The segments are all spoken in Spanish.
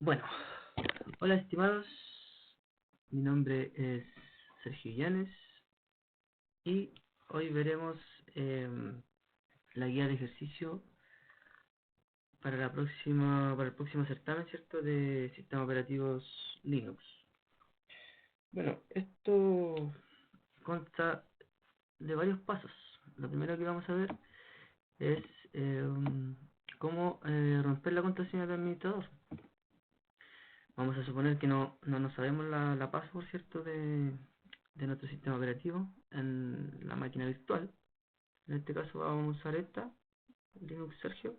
Bueno, hola estimados, mi nombre es Sergio Llanes y hoy veremos la guía de ejercicio para el próximo certamen, ¿cierto? De sistemas operativos Linux. Bueno, esto consta de varios pasos. Lo primero que vamos a ver es cómo romper la contraseña del administrador. Vamos a suponer que no nos sabemos la password, ¿cierto? De nuestro sistema operativo en la máquina virtual. En este caso vamos a usar esta, Linux Sergio.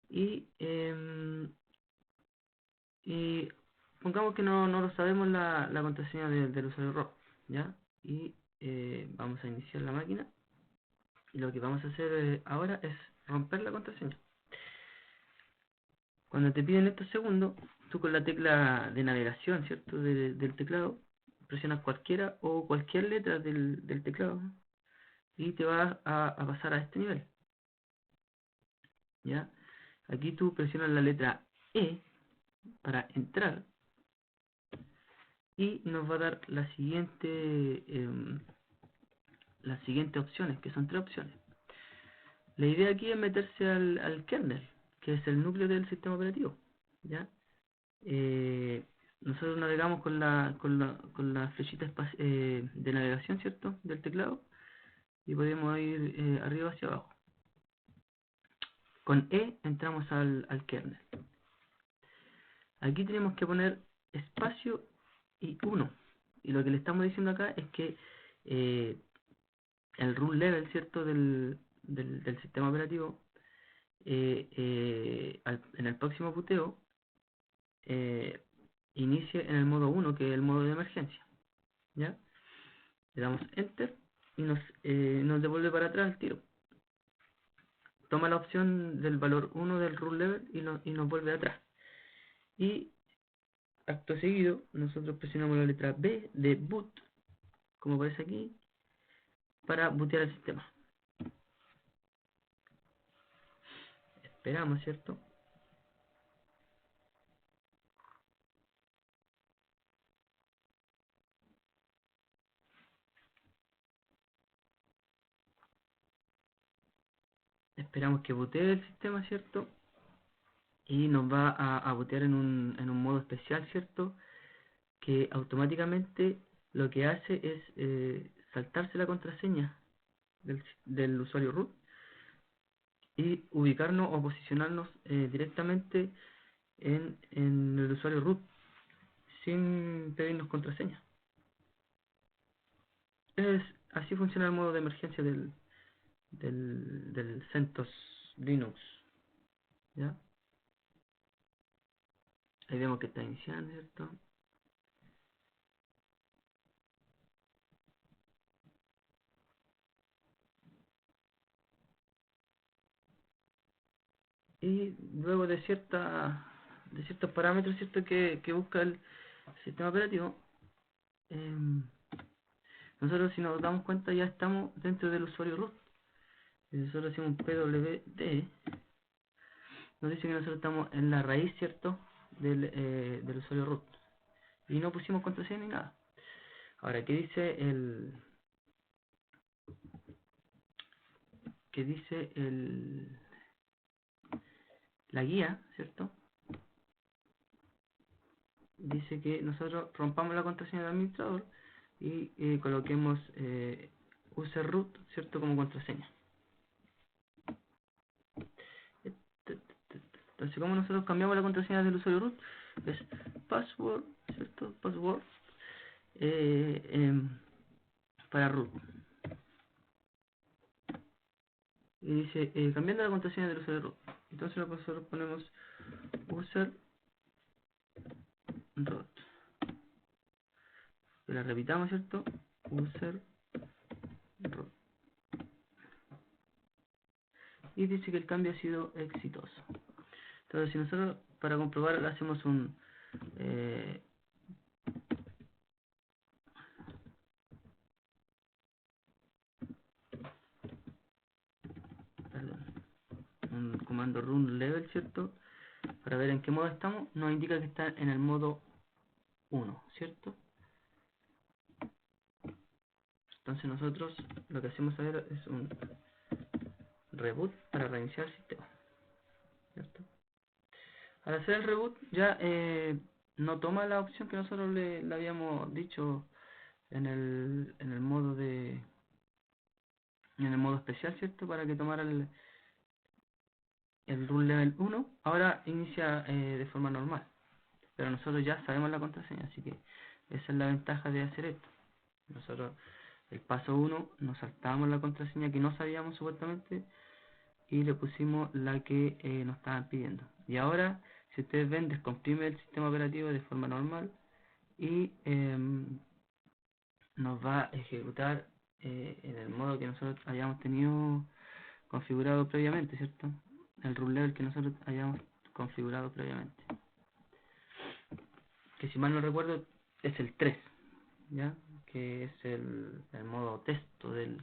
Y pongamos que no lo sabemos la contraseña del usuario ROP, ¿ya? Y vamos a iniciar la máquina. Y lo que vamos a hacer ahora es romper la contraseña. Cuando te piden estos segundos, tú con la tecla de navegación, ¿cierto? Del teclado, presionas cualquiera o cualquier letra del teclado y te vas a pasar a este nivel, ¿ya? Aquí tú presionas la letra E para entrar y nos va a dar las siguientes opciones, que son tres opciones. La idea aquí es meterse al kernel, que es el núcleo del sistema operativo, ¿ya? Eh, Nosotros navegamos con la flechita de navegación, ¿cierto? Del teclado y podemos ir arriba hacia abajo. Con E entramos al kernel. Aquí tenemos que poner espacio y 1. Y lo que le estamos diciendo acá es que eh, el root level, ¿cierto? Del sistema operativo en el próximo boteo eh, inicie en el modo 1, que es el modo de emergencia, ¿ya? Le damos enter y nos devuelve para atrás el tiro. Toma la opción del valor 1 del root level y nos vuelve atrás. Y acto seguido, nosotros presionamos la letra B de boot, como aparece aquí, para bootear el sistema. Esperamos, ¿cierto? Esperamos que bootee el sistema, ¿cierto? Y nos va a bootear en un modo especial, ¿cierto? Que automáticamente lo que hace es saltarse la contraseña del usuario root y ubicarnos o posicionarnos directamente en el usuario root sin pedirnos contraseña. Así funciona el modo de emergencia del CentOS Linux, ¿ya? Ahí vemos que está iniciando, ¿cierto? Y luego de ciertos parámetros, ¿cierto? Que busca el sistema operativo, eh, nosotros si nos damos cuenta ya estamos dentro del usuario root. Si nosotros hacemos un pwd, nos dice que nosotros estamos en la raíz, ¿cierto? Del usuario root. Y no pusimos contraseña ni nada. Ahora, qué dice la guía, ¿cierto? Dice que nosotros rompamos la contraseña del administrador y coloquemos user root, ¿cierto? Como contraseña. Entonces, como nosotros cambiamos la contraseña del usuario root, es password, ¿cierto? Password para root. Y dice, cambiando la contraseña del usuario root. Entonces nosotros ponemos user root. Y la repitamos, ¿cierto? User root. Y dice que el cambio ha sido exitoso. Entonces, si nosotros para comprobar le hacemos un comando run level, ¿cierto? para ver en qué modo estamos, nos indica que está en el modo 1, ¿cierto? Entonces nosotros lo que hacemos ahora es un reboot para reiniciar el sistema, ¿cierto? Al hacer el reboot ya no toma la opción que nosotros le habíamos dicho en el modo especial, ¿cierto? Para que tomara el root level 1. Ahora inicia de forma normal, pero nosotros ya sabemos la contraseña, así que esa es la ventaja de hacer esto. Nosotros el paso 1 nos saltamos la contraseña que no sabíamos supuestamente y le pusimos la que nos estaban pidiendo. Y ahora, si ustedes ven, descomprime el sistema operativo de forma normal y nos va a ejecutar en el modo que nosotros hayamos tenido configurado previamente, ¿cierto? El root level que nosotros hayamos configurado previamente. Que si mal no recuerdo es el 3, ¿ya? Que es el modo texto del...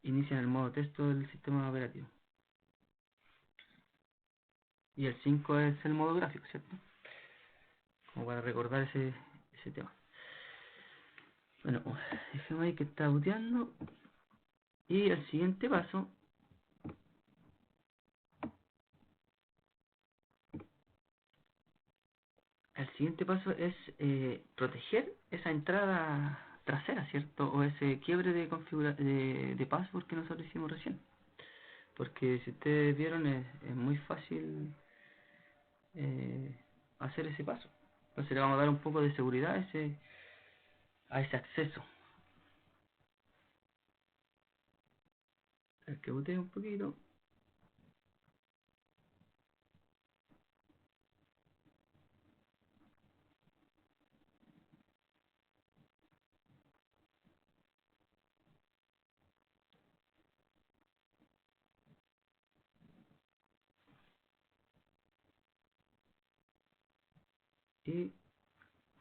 Inicia en el modo texto del sistema operativo. Y el 5 es el modo gráfico, ¿cierto? Como para recordar ese tema. Bueno, dejemos ahí que está booteando. Y el siguiente paso es proteger esa entrada trasera, ¿cierto? O ese quiebre de password que nosotros hicimos recién. Porque si ustedes vieron es muy fácil hacer ese paso. Entonces le vamos a dar un poco de seguridad a ese acceso. El que bootee un poquito. Y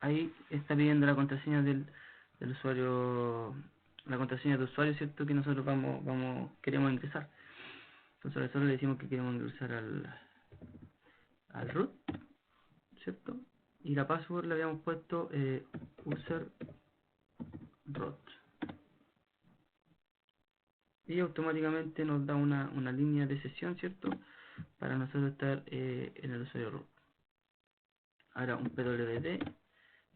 ahí está pidiendo la contraseña del usuario, la contraseña de usuario, ¿cierto? Que nosotros queremos ingresar. Entonces nosotros le decimos que queremos ingresar al root, ¿cierto? Y la password le habíamos puesto user root. Y automáticamente nos da una línea de sesión, ¿cierto? Para nosotros estar en el usuario root. Ahora un pwd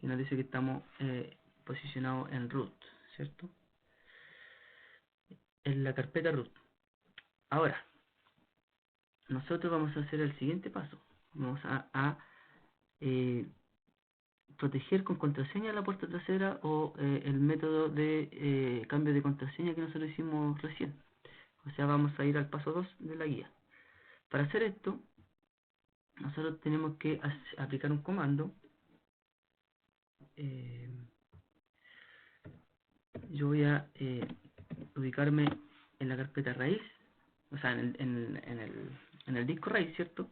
y nos dice que estamos posicionados en root, ¿cierto? En la carpeta root. Ahora, nosotros vamos a hacer el siguiente paso. Vamos a proteger con contraseña la puerta trasera o el método de cambio de contraseña que nosotros hicimos recién. O sea, vamos a ir al paso 2 de la guía. Para hacer esto, nosotros tenemos que aplicar un comando. Yo voy a ubicarme en la carpeta raíz, o sea, en el disco raíz, ¿cierto?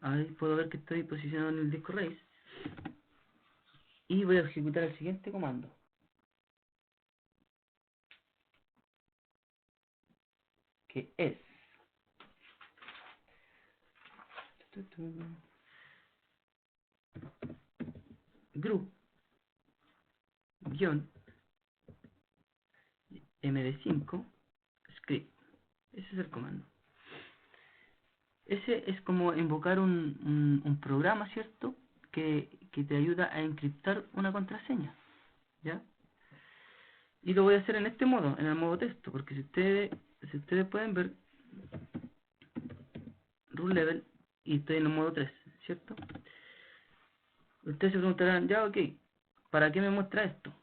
Ahí puedo ver que estoy posicionado en el disco raíz. Y voy a ejecutar el siguiente comando. Que es group -md5 script. Ese es el comando. Ese es como invocar un programa, ¿cierto? Que te ayuda a encriptar una contraseña, ¿ya? Y lo voy a hacer en este modo, en el modo texto, porque si ustedes pueden ver root level y estoy en el modo 3, ¿cierto? Ustedes se preguntarán, ya, ok, ¿para qué me muestra esto?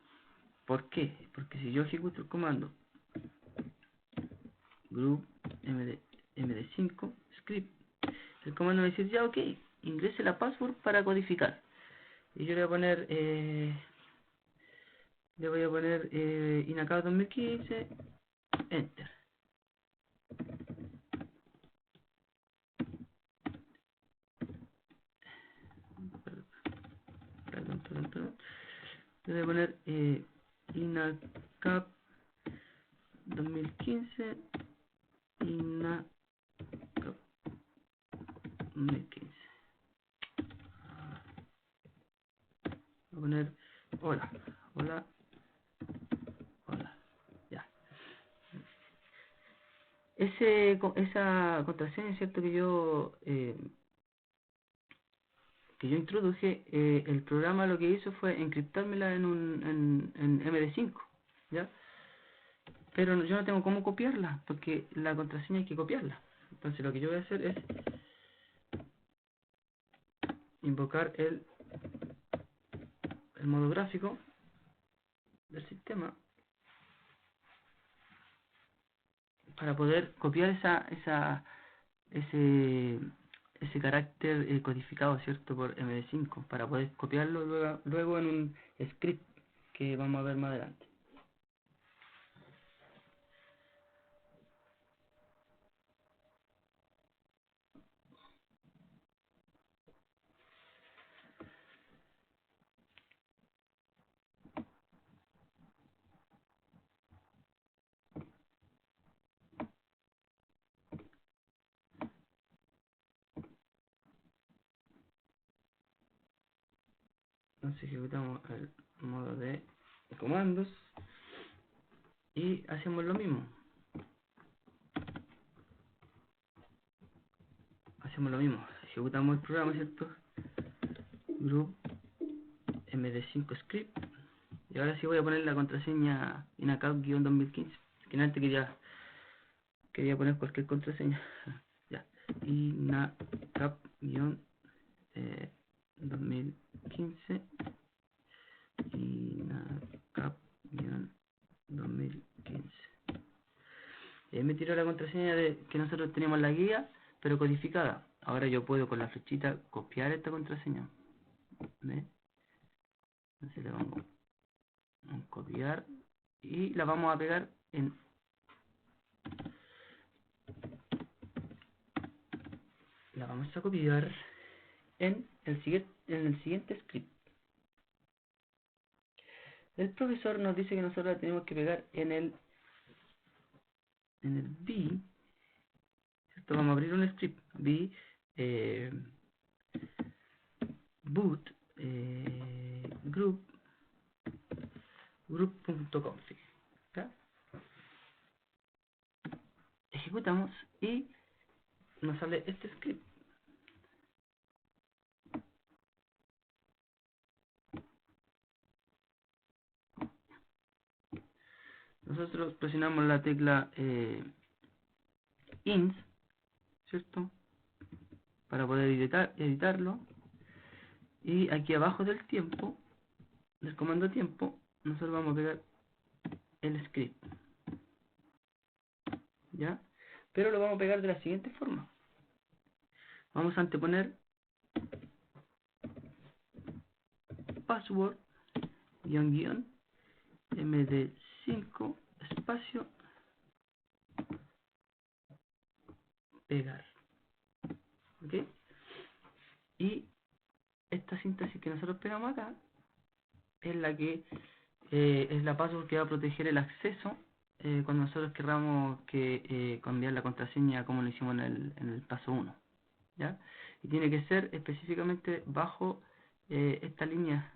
¿Por qué? Porque si yo ejecuto el comando group md5 script, el comando me dice, ya, ok, ingrese la password para codificar. Y yo le voy a poner Inacab 2015, enter. Perdón. Le voy a poner Inacab 2015, esa contraseña, ¿cierto? Que yo introduje, el programa lo que hizo fue encriptármela en MD5, ¿ya? Pero yo no tengo cómo copiarla, porque la contraseña hay que copiarla. Entonces lo que yo voy a hacer es invocar el modo gráfico del sistema para poder copiar ese carácter codificado, ¿cierto? Por MD5, para poder copiarlo luego en un script que vamos a ver más adelante. Entonces ejecutamos el modo de comandos y hacemos lo mismo. Ejecutamos el programa, ¿cierto? Group MD5 script. Y ahora sí voy a poner la contraseña inaccount-2015. Que antes quería poner cualquier contraseña. Ya. Inacap-2015. Inacap-2015. Me tiró la contraseña que nosotros teníamos en la guía, pero codificada. Ahora yo puedo con la flechita copiar esta contraseña. ¿Ve? Entonces le vamos a copiar y la vamos a pegar la vamos a copiar en el siguiente script. El profesor nos dice que nosotros la tenemos que pegar en el B, ¿cierto? Vamos a abrir un script B boot group.config. Ejecutamos y nos sale este script. Nosotros presionamos la tecla int, ¿cierto? Para poder editarlo. Y aquí abajo del comando tiempo, nosotros vamos a pegar el script. ¿Ya? Pero lo vamos a pegar de la siguiente forma. Vamos a anteponer password md5 espacio pegar. ¿Ok? Y esta síntesis que nosotros pegamos acá es la que es la password que va a proteger el acceso cuando nosotros querramos cambiar la contraseña como lo hicimos en el paso 1. ¿Ya? Y tiene que ser específicamente bajo esta línea,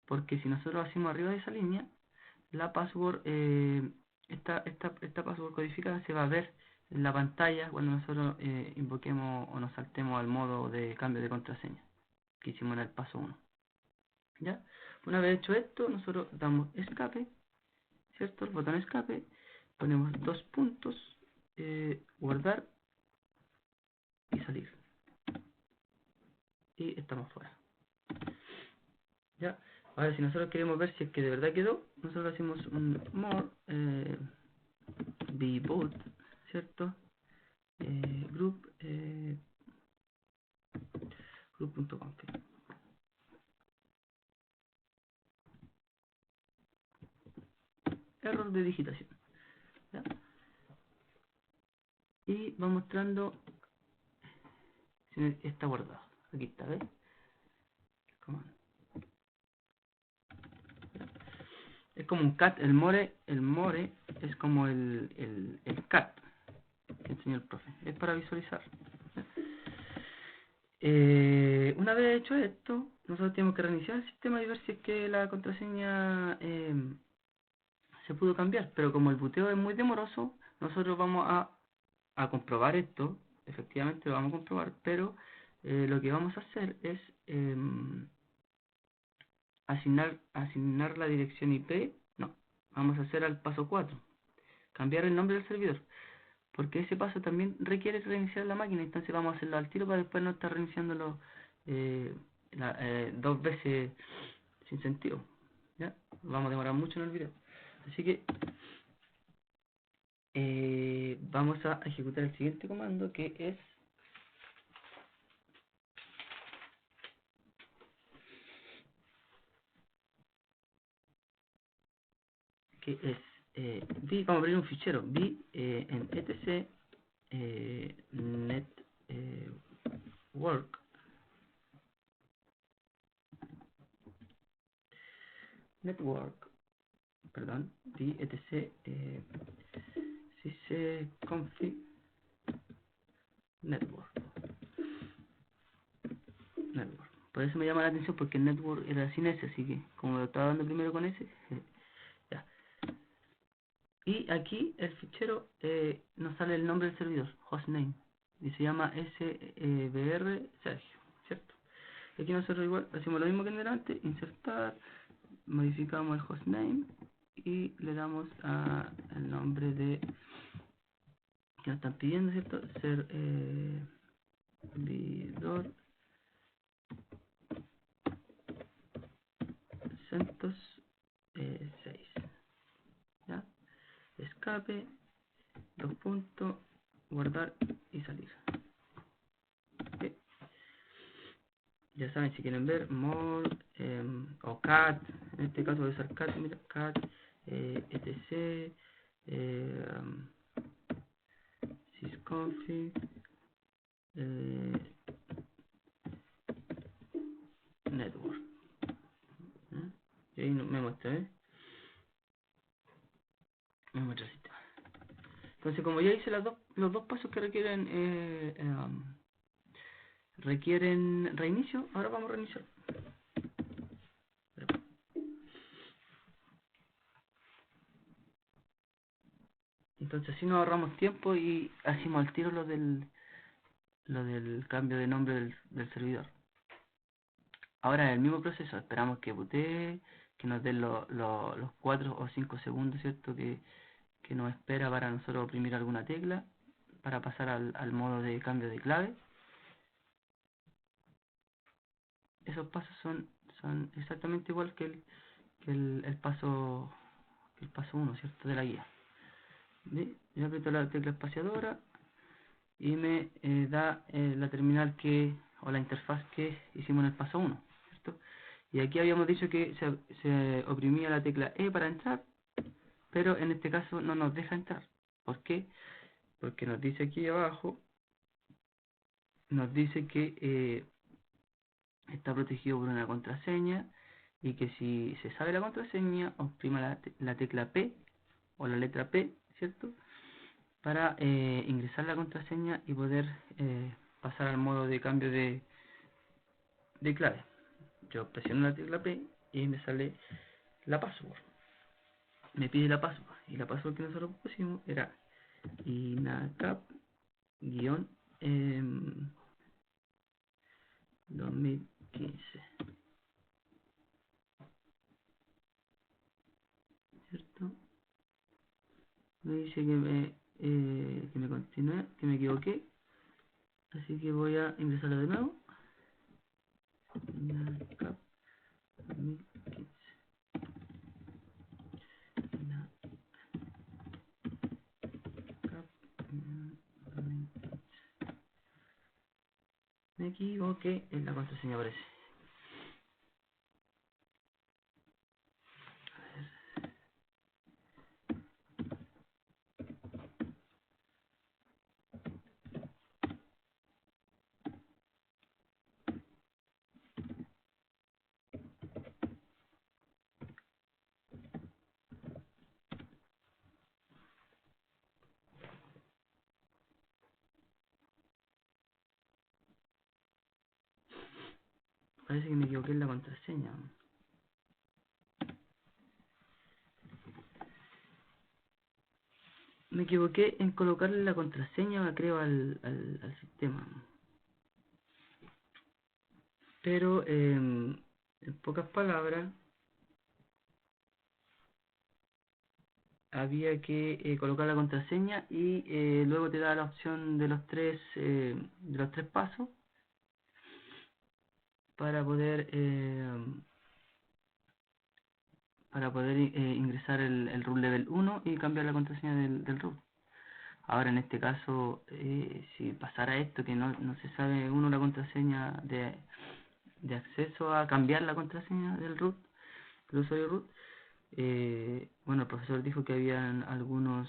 porque si nosotros hacemos arriba de esa línea, la password, esta password codificada se va a ver en la pantalla cuando nosotros invoquemos o nos saltemos al modo de cambio de contraseña que hicimos en el paso 1. ¿Ya? Una vez hecho esto, nosotros damos escape, ¿cierto? El botón escape, ponemos 2 puntos, guardar y salir. Y estamos fuera. ¿Ya? Ahora si nosotros queremos ver si es que de verdad quedó, nosotros hacemos un more bboot, ¿cierto? Group.config. Error de digitación. ¿Ya? Y va mostrando si está guardado. Aquí está, ¿ves? Es como un cat, el more es como el cat que enseñó el profe, es para visualizar. Una vez hecho esto, nosotros tenemos que reiniciar el sistema y ver si es que la contraseña se pudo cambiar, pero como el buteo es muy demoroso, nosotros vamos a a comprobar esto, efectivamente lo vamos a comprobar, pero lo que vamos a hacer es asignar la dirección IP, no, vamos a hacer al paso 4, cambiar el nombre del servidor, porque ese paso también requiere reiniciar la máquina, entonces vamos a hacerlo al tiro para después no estar reiniciándolo eh, dos veces sin sentido, ¿ya? Vamos a demorar mucho en el video, así que vamos a ejecutar el siguiente comando que es vamos a abrir un fichero en etc network network perdón etc sysconfig network. Por eso me llama la atención porque el network era sin S, así que como lo estaba dando primero con S, ya. Y aquí el fichero nos sale el nombre del servidor, hostname, y se llama SBR Sergio, ¿cierto? Aquí nosotros igual hacemos lo mismo que en delante, insertar, modificamos el hostname y le damos el nombre de que nos están pidiendo, ¿cierto? Servidor CentOS 6, ¿ya? Escape, dos puntos, guardar y salir. ¿Okay? Ya saben, si quieren ver more o cat, en este caso voy a usar cat, mira, cat, etc, sysconfig, network. Y ahí me muestra, me muestra el sistema. Entonces, como ya hice los dos pasos que requieren reinicio, ahora vamos a reiniciar. Entonces así nos ahorramos tiempo y hacemos al tiro lo del cambio de nombre del servidor. Ahora en el mismo proceso esperamos que bootee, que nos den los 4 o 5 segundos, ¿cierto? Que nos espera para nosotros oprimir alguna tecla para pasar al modo de cambio de clave. Esos pasos son exactamente igual que el paso 1, ¿cierto? De la guía. ¿Ve? Yo aprieto la tecla espaciadora y me da la terminal o la interfaz que hicimos en el paso 1, ¿cierto? Y aquí habíamos dicho que se oprimía la tecla E para entrar, pero en este caso no nos deja entrar. ¿Por qué? Porque nos dice aquí abajo, nos dice que está protegido por una contraseña y que si se sabe la contraseña, oprima la tecla P o la letra P, ¿cierto? Para ingresar la contraseña y poder pasar al modo de cambio de clave. Yo presiono la tecla P y me sale la password. Me pide la password. Y la password que nosotros pusimos era INACAP-2015. ¿Cierto? Me dice que me continúe, que me equivoqué. Así que voy a ingresarlo de nuevo. INACAP 2015. Me equivoqué en la contraseña, parece. Parece que me equivoqué en la contraseña. me equivoqué en colocarle la contraseña, creo, al sistema. Pero, en pocas palabras, había que colocar la contraseña y luego te da la opción de los tres pasos para poder ingresar el root level 1 y cambiar la contraseña del root. Ahora en este caso, si pasara esto, que no se sabe uno la contraseña de acceso a cambiar la contraseña del root, del usuario root, bueno, el profesor dijo que habían algunos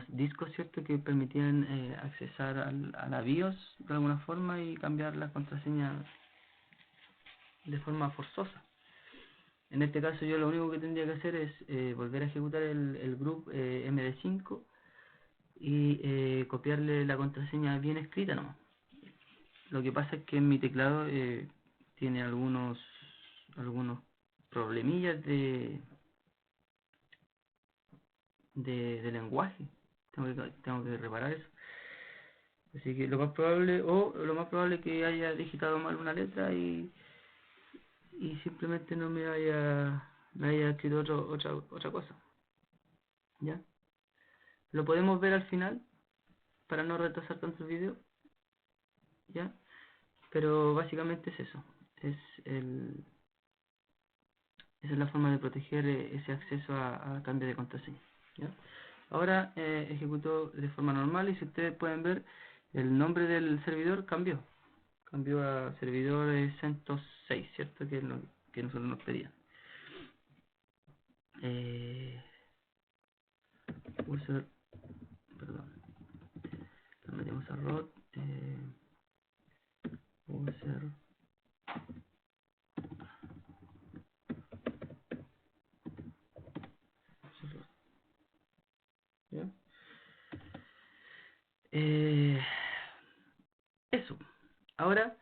discos, ¿cierto?, que permitían accesar a la BIOS de alguna forma y cambiar la contraseña de forma forzosa. En este caso yo lo único que tendría que hacer es volver a ejecutar el group md5 y copiarle la contraseña bien escrita nomás. Lo que pasa es que en mi teclado tiene algunos problemillas de lenguaje. Tengo que reparar eso. Así que lo más probable es que haya digitado mal una letra y simplemente no me haya escrito otra cosa. ¿Ya? Lo podemos ver al final para no retrasar tanto el video. ¿Ya? Pero básicamente es eso. Es esa es la forma de proteger ese acceso a cambio de contraseña. ¿Ya? Ahora ejecuto de forma normal y si ustedes pueden ver, el nombre del servidor cambió. Cambió a servidor 106, ¿cierto? Que es lo que nosotros nos pedían. User, perdón. Lo metemos a root. User. ¿Ya? Eso. Ahora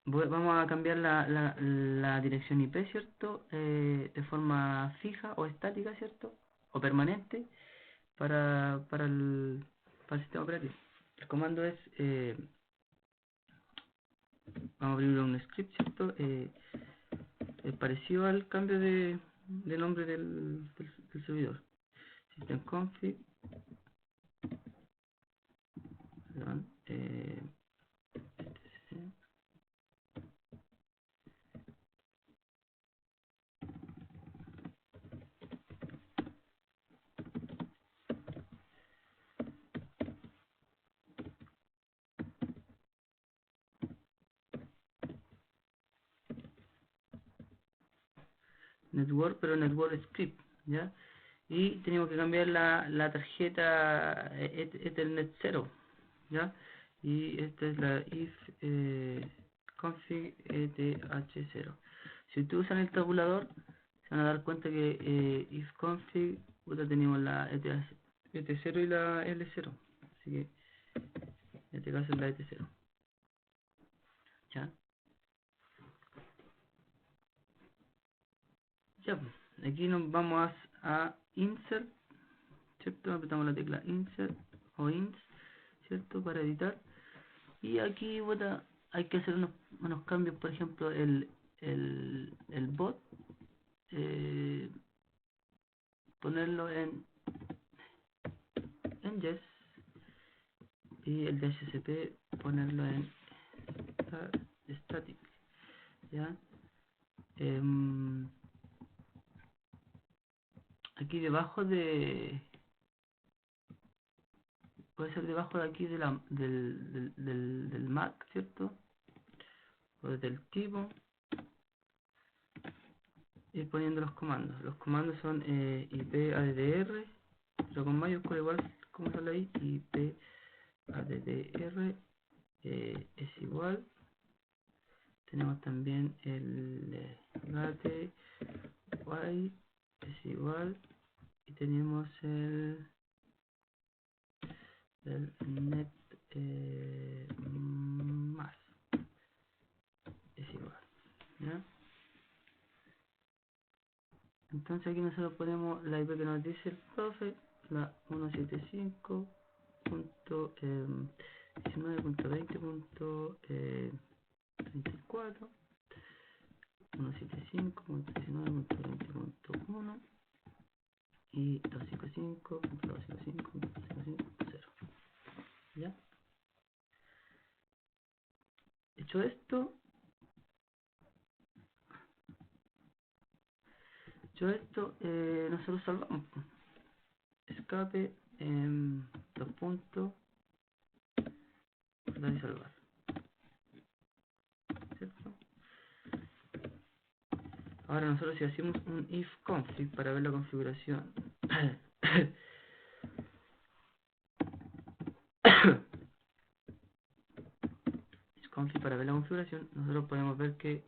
vamos a cambiar la dirección IP, ¿cierto? De forma fija o estática, ¿cierto? O permanente para el sistema operativo. El comando es, vamos a abrir un script, ¿cierto? Es parecido al cambio de nombre del servidor. Systemconfig, perdón, network, pero network script, ¿ya? Y tenemos que cambiar la tarjeta Ethernet 0, ¿ya? Y esta es la if config eth0. Si ustedes usan el tabulador, se van a dar cuenta que if config, tenemos la ET0 y la L0. Así que en este caso es la ET0. ¿Ya? Ya, pues, aquí nos vamos a insert, ¿cierto? Apretamos la tecla insert o ins, ¿cierto? Para editar. Y aquí hay que hacer unos cambios, por ejemplo, el bot, eh, ponerlo en yes y el DHCP ponerlo en static, ¿ya? Aquí debajo puede ser debajo de aquí del MAC, ¿cierto? O del tipo, ir poniendo los comandos. Los comandos son ipaddr, pero con mayúscula igual como sale ahí, ipaddr es igual. Tenemos también el gate y es igual. Y tenemos el net más es igual, ¿ya? entonces aquí nosotros ponemos la IP que nos dice el profe, la 175.19.20.34, 175.19.20.1 y 255.255.0. ¿Ya? Hecho esto, nosotros salvamos. Escape, dos puntos, guardar y salvar. ¿Cierto? Ahora nosotros si hacemos un if config para ver la configuración if config para ver la configuración, nosotros podemos ver que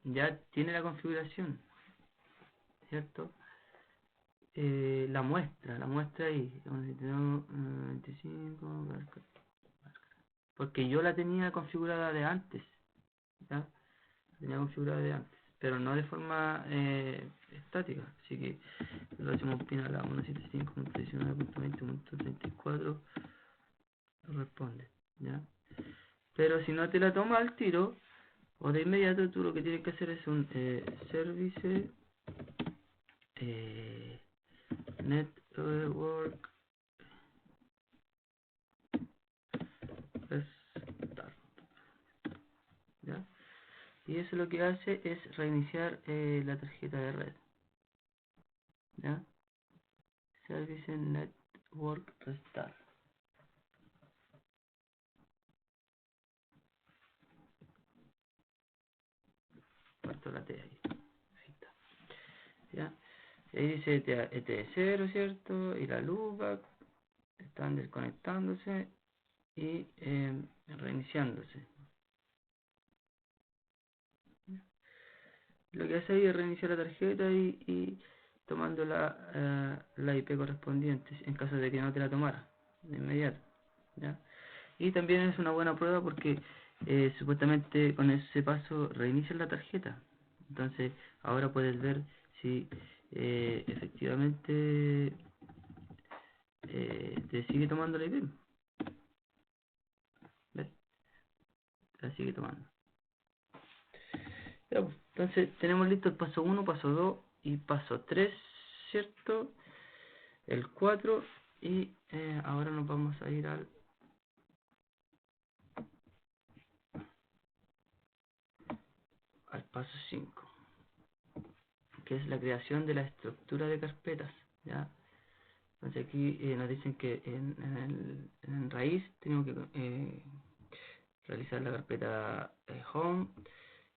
ya tiene la configuración, ¿cierto? La muestra ahí, 25, porque yo la tenía configurada de antes, ¿ya? La tenía configurada de antes, pero no de forma estática, así que lo hacemos pin a la 175.19.20.34 responde, ¿ya? Pero si no te la toma al tiro o de inmediato, tú lo que tienes que hacer es un service network restart, ¿ya? Y eso lo que hace es reiniciar la tarjeta de red, ¿ya? Service network restart. Falta la T ahí. Ahí está. ¿Ya? Ahí dice ET0, ¿cierto? Y la loopback están desconectándose y reiniciándose. Lo que hace ahí es reiniciar la tarjeta y tomando la IP correspondiente en caso de que no te la tomara de inmediato, ¿ya? Y también es una buena prueba porque supuestamente con ese paso reinicia la tarjeta. Entonces ahora puedes ver si efectivamente te sigue tomando la IP. ¿Ves? Te la sigue tomando. Ya, pues, entonces tenemos listo el paso 1, paso 2 y paso 3, ¿cierto? El 4 y ahora nos vamos a ir al paso 5, que es la creación de la estructura de carpetas, ¿ya? Entonces aquí nos dicen que en raíz tenemos que realizar la carpeta home,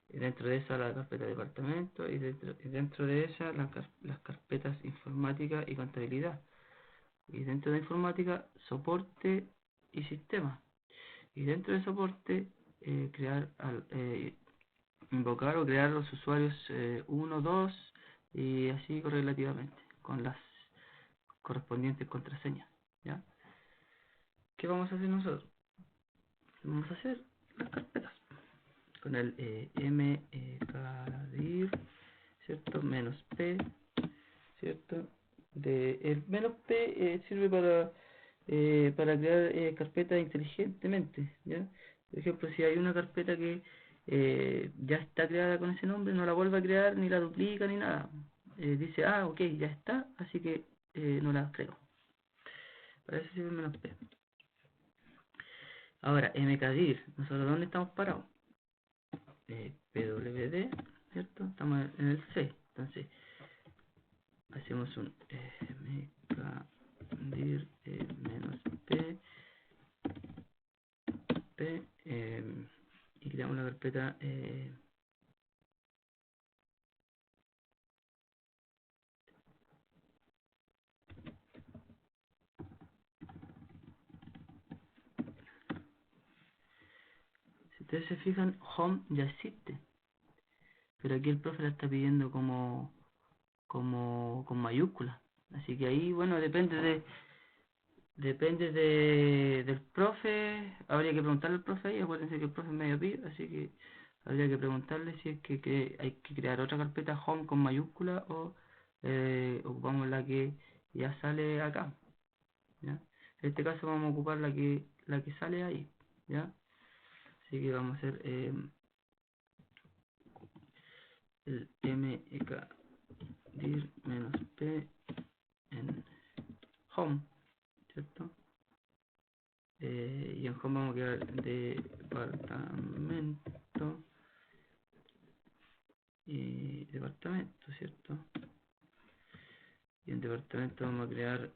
y dentro de esa la carpeta departamento, y dentro de esa las carpetas informática y contabilidad, y dentro de informática soporte y sistema, y dentro de soporte invocar o crear los usuarios 1, 2 y así correlativamente con las correspondientes contraseñas, ¿ya? ¿Qué vamos a hacer nosotros? Vamos a hacer las carpetas con el mkdir, ¿cierto? Menos p, ¿cierto? El menos p sirve para crear carpetas inteligentemente, ¿ya? Por ejemplo, si hay una carpeta que ya está creada con ese nombre, no la vuelve a crear, ni la duplica, ni nada. Dice, ok, ya está, así que no la creo. Para eso sirve el menos p. Ahora, mkdir, nosotros ¿dónde estamos parados? pwd, ¿cierto? Estamos en el C, entonces hacemos un mkdir menos p y creamos la carpeta si ustedes se fijan, home ya existe, pero aquí el profe la está pidiendo como con mayúscula, así que ahí, bueno, depende del profe, habría que preguntarle al profe ahí, acuérdense que el profe es medio pibe, así que habría que preguntarle si es que hay que crear otra carpeta home con mayúscula o ocupamos la que ya sale acá, ¿ya? En este caso vamos a ocupar la que sale ahí, ¿ya? Así que vamos a hacer el mkdir -p en home, ¿cierto? Y en home vamos a crear departamento y departamento, ¿cierto? Y en departamento vamos a crear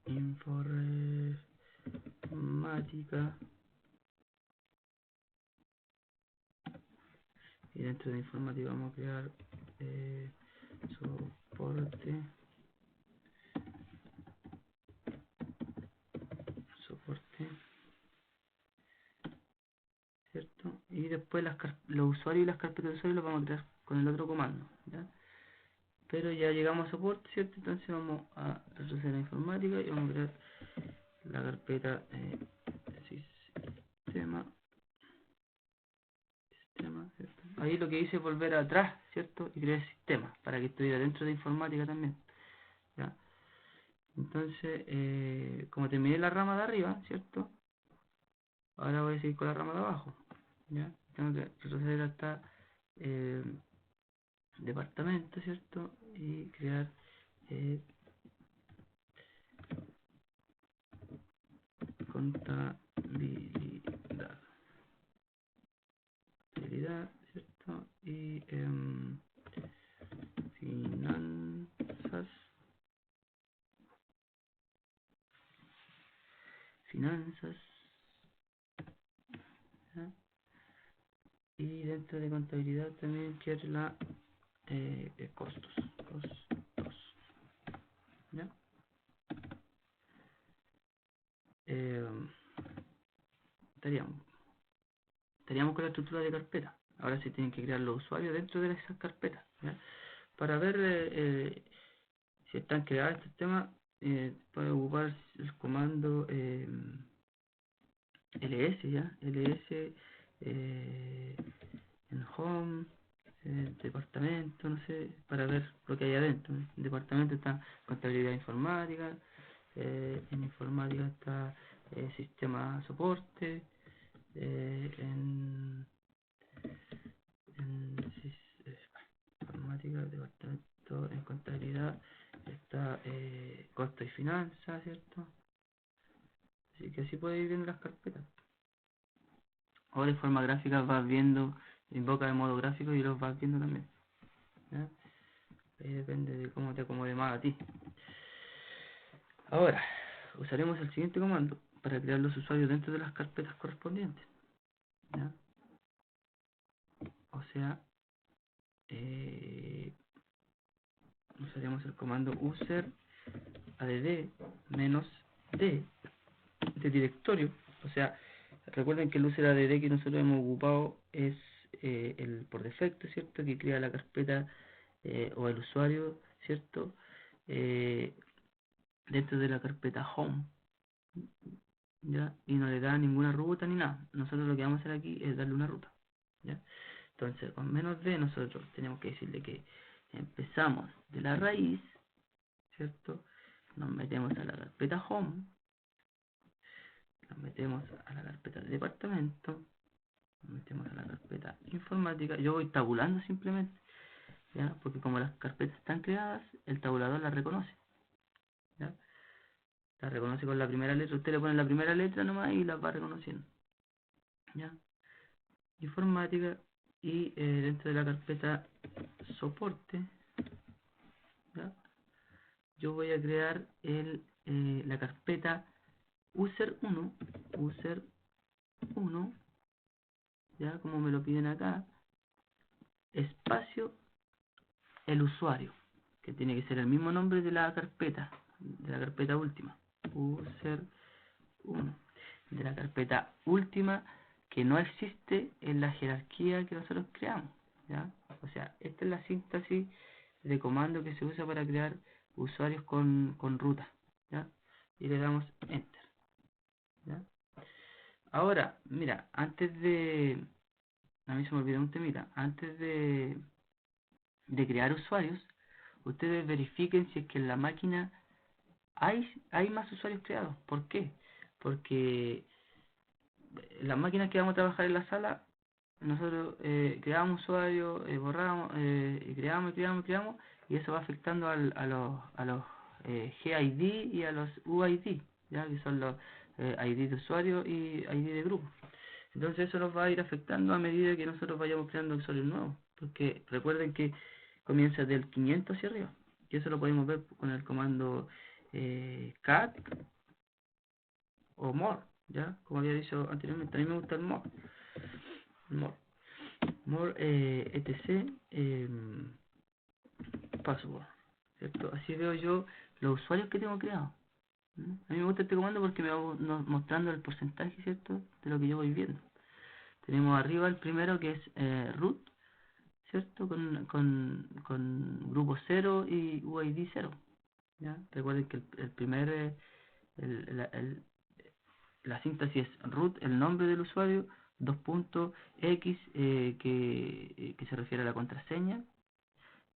informática, y dentro de informática vamos a crear soporte, ¿cierto? Y después los usuarios y las carpetas de usuario los vamos a crear con el otro comando, ¿ya? Pero ya llegamos a soporte, ¿cierto? Entonces vamos a retroceder a informática y vamos a crear la carpeta sistema, ¿cierto? Ahí lo que hice es volver atrás, ¿cierto? Y crear sistema para que estuviera dentro de informática también, ¿ya? Entonces, como terminé la rama de arriba, ¿cierto? Ahora voy a seguir con la rama de abajo, ¿ya? Tengo que retroceder hasta departamento, ¿cierto? Y crear contabilidad, ¿cierto? Y finanzas, ¿ya? Y dentro de contabilidad también quiero la costos, ¿ya? Estaríamos con la estructura de carpeta. Ahora se tienen que crear los usuarios dentro de esas carpetas, ¿ya? Para ver si están creados estos temas, puede ocupar el comando ls, ¿ya? ls en home, departamento, no sé, para ver lo que hay adentro. En departamento está contabilidad informática, en informática está sistema soporte, en informática, departamento, en contabilidad está costo y finanzas, ¿cierto? Así que así puedes ir viendo las carpetas. O de forma gráfica vas viendo, invoca el modo gráfico y los vas viendo también, ¿ya? Ahí depende de cómo te acomode más a ti. Ahora, usaremos el siguiente comando para crear los usuarios dentro de las carpetas correspondientes, ¿ya? O sea, usaremos el comando user add menos d de directorio. O sea, recuerden que el user add que nosotros hemos ocupado es el por defecto, ¿cierto? Que crea la carpeta o el usuario, ¿cierto? Dentro de la carpeta home, ¿ya? Y no le da ninguna ruta ni nada. Nosotros lo que vamos a hacer aquí es darle una ruta, ¿ya? Entonces, con menos d nosotros tenemos que decirle que empezamos de la raíz, ¿cierto? Nos metemos a la carpeta home, nos metemos a la carpeta de departamento, nos metemos a la carpeta informática. Yo voy tabulando simplemente, ¿ya? Porque como las carpetas están creadas, el tabulador las reconoce, ¿ya? Las reconoce con la primera letra. Usted le pone la primera letra nomás y las va reconociendo, ¿ya? Informática. Y dentro de la carpeta soporte, ¿ya? Yo voy a crear la carpeta user1, ya como me lo piden acá, espacio el usuario, que tiene que ser el mismo nombre de la carpeta última, user1, de la carpeta última que no existe en la jerarquía que nosotros creamos, ¿ya? O sea, esta es la síntesis de comando que se usa para crear usuarios con ruta, ¿ya? Y le damos enter, ¿ya? Ahora, mira, antes de... A mí se me olvidó un temita. Antes de crear usuarios, ustedes verifiquen si es que en la máquina hay más usuarios creados. ¿Por qué? Porque las máquinas que vamos a trabajar en la sala, nosotros creamos usuarios, borramos, y creamos, y eso va afectando a los GID y a los UID, ¿ya? Que son los ID de usuario y ID de grupo. Entonces eso nos va a ir afectando a medida que nosotros vayamos creando usuarios nuevos, porque recuerden que comienza del 500 hacia arriba, y eso lo podemos ver con el comando cat o more, ¿ya? Como había dicho anteriormente, a mí me gusta el more, more etc password, ¿cierto? Así veo yo los usuarios que tengo creados. ¿Mm? A mí me gusta este comando porque me va mostrando el porcentaje, ¿cierto? De lo que yo voy viendo. Tenemos arriba el primero que es root, ¿cierto? Con grupo 0 y UID 0. ¿Ya? Recuerden que el primer, el, la, el- la síntesis es root, el nombre del usuario, 2.x que se refiere a la contraseña,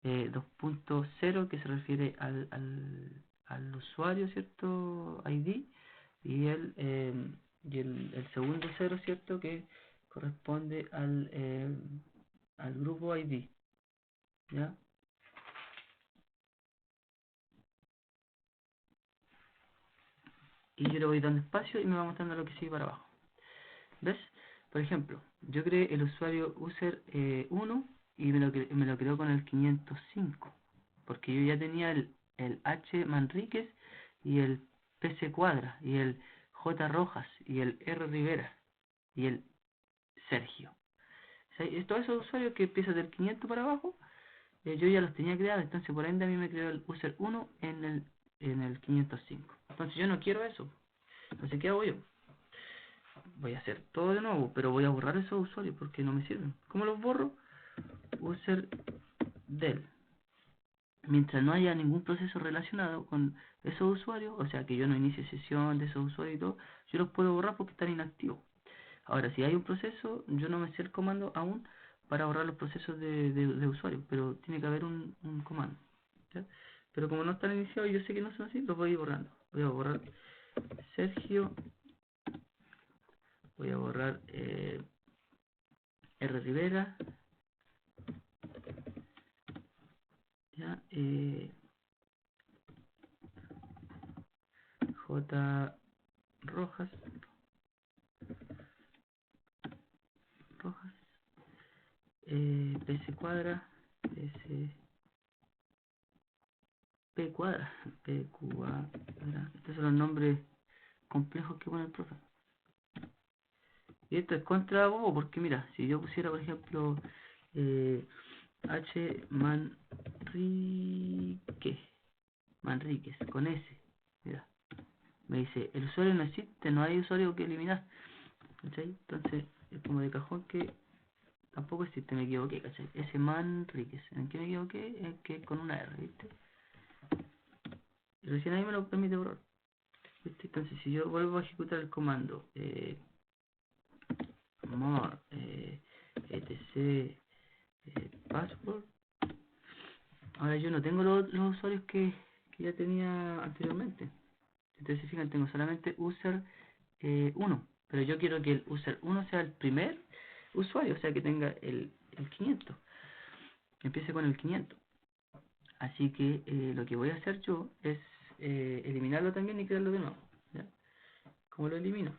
2.0 que se refiere al usuario, ¿cierto? ID, y el segundo 0, ¿cierto? Que corresponde al grupo ID, ¿ya? Y yo le voy dando espacio y me va mostrando lo que sigue para abajo. ¿Ves? Por ejemplo, yo creé el usuario user 1 y me lo creó con el 505, porque yo ya tenía el H Manríquez y el PC Cuadra y el J Rojas y el R Rivera y el Sergio. O sea, todos esos usuarios que empiezan del 500 para abajo, yo ya los tenía creados, entonces por ende a mí me creó el user 1 en el 505. Entonces yo no quiero eso. Entonces, ¿qué hago yo? Voy a hacer todo de nuevo, pero voy a borrar esos usuarios porque no me sirven. ¿Cómo los borro? User del. Mientras no haya ningún proceso relacionado con esos usuarios, o sea que yo no inicie sesión de esos usuarios y todo, yo los puedo borrar porque están inactivos. Ahora, si hay un proceso, yo no me sé el comando aún para borrar los procesos de usuarios, pero tiene que haber un comando, ¿ya? Pero como no están iniciados y yo sé que no son así, los voy a ir borrando. Voy a borrar Sergio, voy a borrar R. Rivera, ¿ya? J. Rojas, Rojas, PC cuadra, PC, P cuadra, P cuadra. Estos son los nombres complejos que pone el profe. Y esto es contra bobo, porque mira, si yo pusiera, por ejemplo, H. Manríquez, con S, mira, me dice, el usuario no existe, no hay usuario que eliminar, ¿cachai? Entonces, es como de cajón que tampoco existe, me equivoqué, ¿cachai? S. Manríquez, ¿en qué me equivoqué? Es que con una R, ¿viste? Y recién ahí me lo permite borrar, ¿viste? Entonces, si yo vuelvo a ejecutar el comando, more, etc, password, ahora yo no tengo los usuarios que ya tenía anteriormente. Entonces, fíjense, tengo solamente user 1, pero yo quiero que el user 1 sea el primer usuario, o sea que tenga el 500, empiece con el 500. Así que lo que voy a hacer yo es eliminarlo también y crearlo de nuevo, ¿ya? ¿Cómo lo elimino?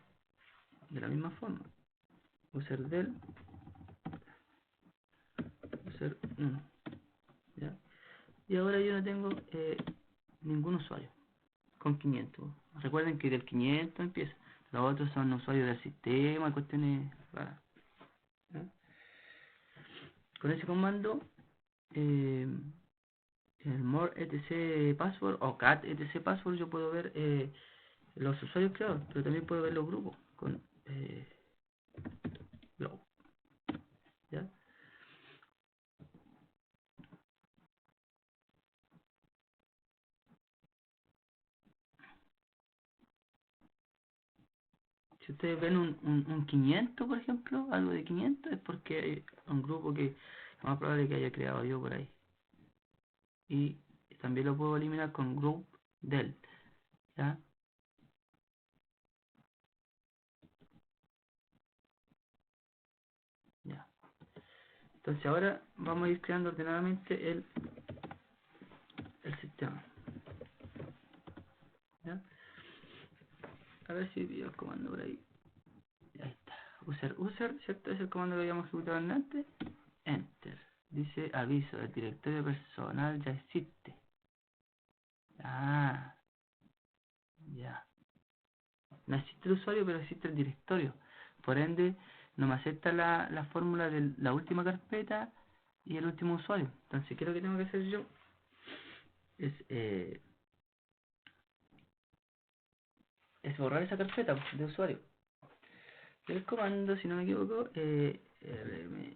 De la misma forma, user del user 1, ¿ya? Y ahora yo no tengo ningún usuario con 500. Recuerden que del 500 empieza. Los otros son usuarios del sistema, cuestiones raras, ¿ya? Con ese comando, eh, el more etc password o cat etc password, yo puedo ver los usuarios creados, pero también puedo ver los grupos con glow, ¿ya? Si ustedes ven un 500, por ejemplo, algo de 500, es porque hay un grupo que es más probable que haya creado yo por ahí. Y también lo puedo eliminar con group del, ¿ya? Ya. Entonces ahora vamos a ir creando ordenadamente el sistema, ¿ya? A ver si pido el comando por ahí. Ahí está. User, ¿cierto? Es el comando que habíamos ejecutado antes. Enter. Dice aviso, el directorio personal ya existe. Ah, ya. No existe el usuario, pero existe el directorio. Por ende, no me acepta la fórmula de la última carpeta y el último usuario. Entonces, ¿qué es lo que tengo que hacer yo? Es, es borrar esa carpeta de usuario. El comando, si no me equivoco, rm,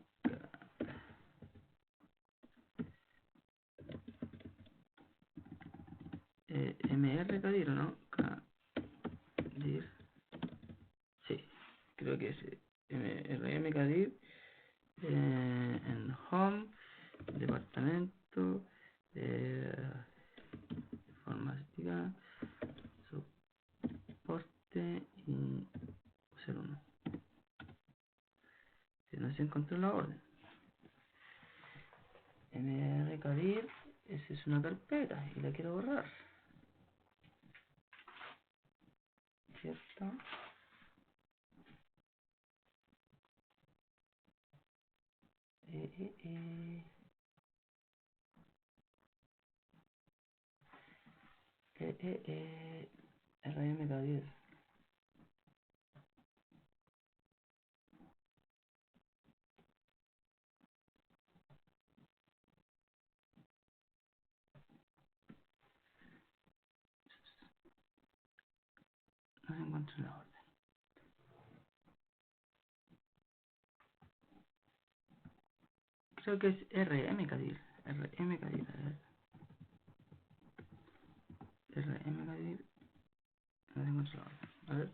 mr cadir, ¿no? Cadir, sí, creo que es rm cadir, en home, departamento, informática, soporte y 01. Si no se encontró la orden. mrcadir, esa es una carpeta y la quiero borrar, ¿cierto? Eh, eh, eh, rmcadir. No se encuentra la orden. Creo que es rmcadir. rmcadir, a ver. rmcadir. No se encuentra la orden. A ver.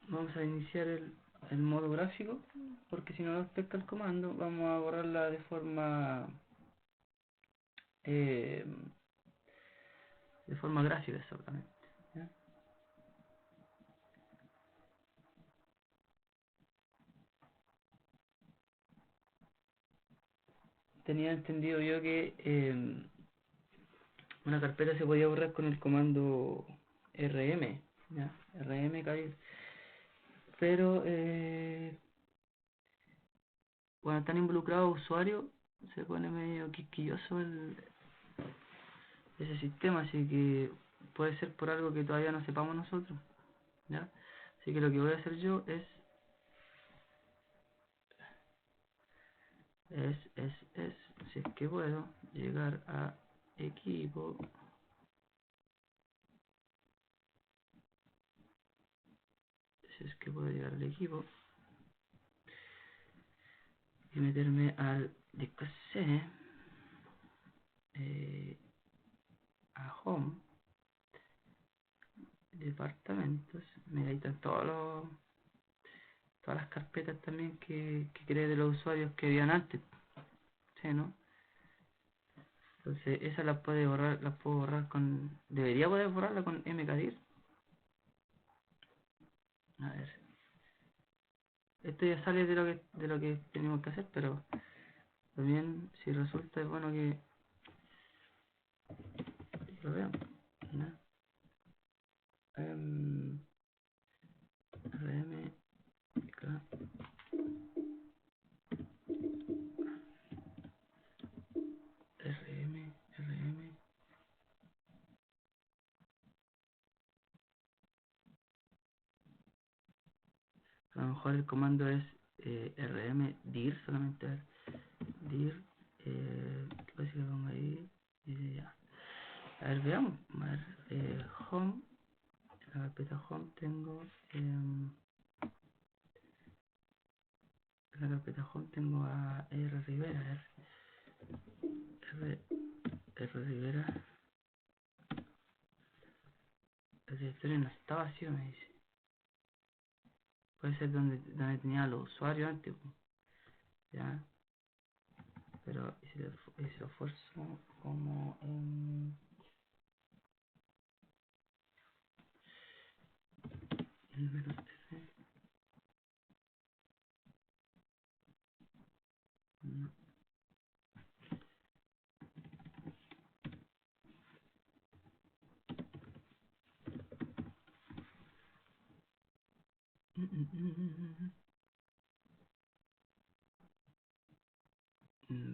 Vamos a iniciar el modo gráfico, porque si no nos pesca el comando, vamos a borrarla eh, de forma gráfica exactamente, ¿ya? Tenía entendido yo que una carpeta se podía borrar con el comando rm, ¿ya? Rm cadir, pero cuando están involucrados usuarios se pone medio quisquilloso ese sistema, así que puede ser por algo que todavía no sepamos nosotros, ¿ya? Así que lo que voy a hacer yo es, si es que puedo, llegar a equipo, si es que puedo llegar al equipo, y meterme al disco C, a home, departamentos, mira, ahí están todas las carpetas también que creé de los usuarios que habían antes, ¿sí, no? Entonces esas las puedo borrar debería poder borrarla con mkdir. A ver, esto ya sale de lo que tenemos que hacer, pero también si resulta es bueno que lo veamos, ¿no? rm, rm, a lo mejor el comando es rm dir solamente, a ver, dir, ¿qué pasa que pongo ahí? Ya. A ver, veamos, a ver, home, en la carpeta home tengo, en la carpeta home tengo a R Rivera, a ver, R Rivera, usuario no está vacío, me dice. Puede ser donde tenía los usuarios antes, po. Ya. Pero y si lo fuerzo como en menos F. No.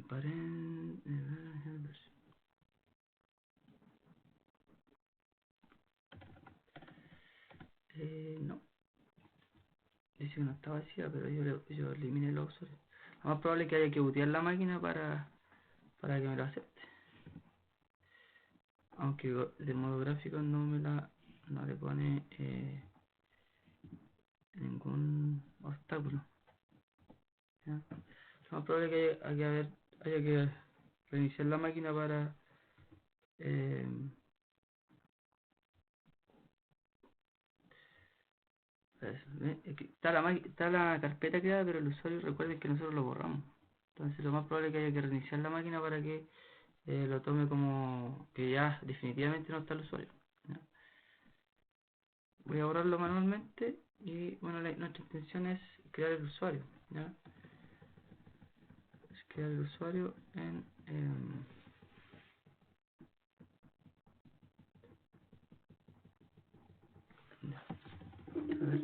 Paren. No. Dice que no está vacía, pero yo eliminé los usuarios. Lo más probable es que haya que bootear la máquina para que me lo acepte. Aunque de modo gráfico no le pone ningún obstáculo. ¿Ya? Lo más probable es que haya que reiniciar la máquina para está la carpeta creada, pero el usuario recuerde que nosotros lo borramos. Entonces lo más probable es que haya que reiniciar la máquina para que lo tome como que ya definitivamente no está el usuario. ¿Ya? Voy a borrarlo manualmente y bueno, nuestra intención es crear el usuario. ¿Ya? Es crear el usuario en ya. A ver.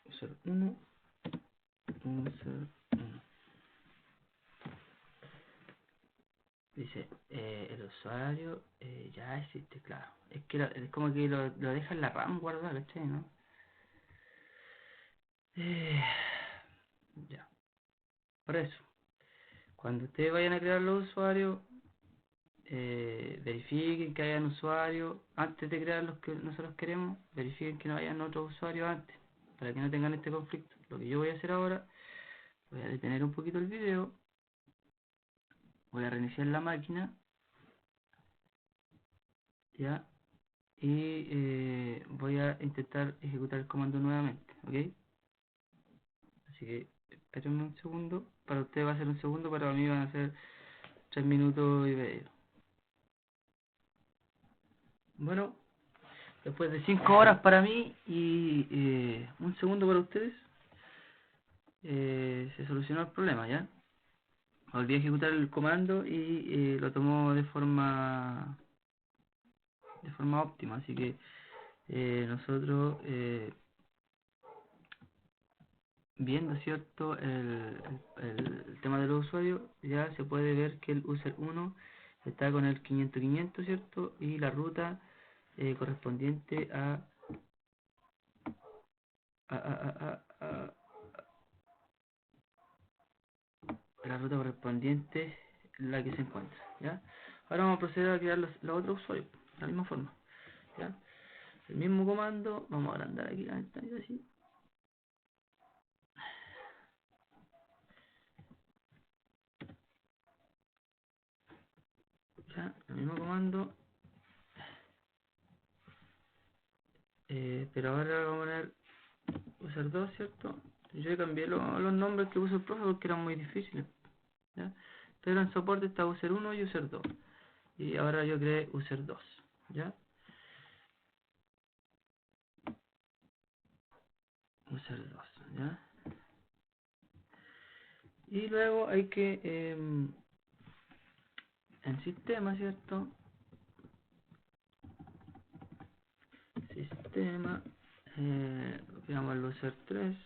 User 1, user 1. Dice, el usuario ya existe, claro. Es que es como que lo deja en la RAM guardado, ¿cachai? ¿No? Eh, ya. Por eso, cuando ustedes vayan a crear los usuarios, verifiquen que hayan usuarios antes de crear los que nosotros queremos, verifiquen que no hayan otros usuarios antes, para que no tengan este conflicto. Lo que yo voy a hacer ahora, voy a detener un poquito el video, voy a reiniciar la máquina, ya, y voy a intentar ejecutar el comando nuevamente, ¿ok? Así que espérenme un segundo, para ustedes va a ser un segundo, para mí van a ser 3 minutos y medio. Bueno, después de 5 horas para mí y un segundo para ustedes, se solucionó el problema, ¿ya? Volví a ejecutar el comando y lo tomó de forma óptima, así que nosotros viendo, ¿cierto? El tema de los usuarios, ya se puede ver que el user 1 está con el 500-500, ¿cierto? Y la ruta correspondiente a la ruta correspondiente la que se encuentra, ¿ya? Ahora vamos a proceder a crear los otros usuarios, de la misma forma, ¿ya? El mismo comando, vamos a agrandar aquí la ventanita así, ¿ya? El mismo comando, pero ahora vamos a poner user 2, ¿cierto? Yo cambié los nombres que puso el profe porque eran muy difíciles, ¿ya? Pero en soporte está user 1 y user 2, y ahora yo creé user 2, ¿ya? User 2, ¿ya? Y luego hay que en sistema, ¿cierto? Sistema, copiamos el user 3,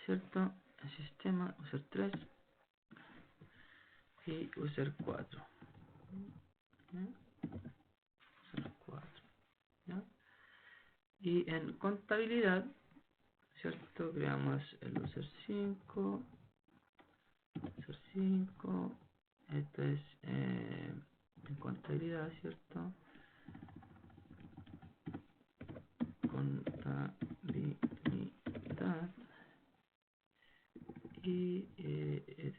¿cierto? El sistema, user 3 y user 4, ¿ya? User 4, ¿ya? Y en contabilidad, ¿cierto? Creamos el user 5, esto es en contabilidad, ¿cierto? Contabilidad y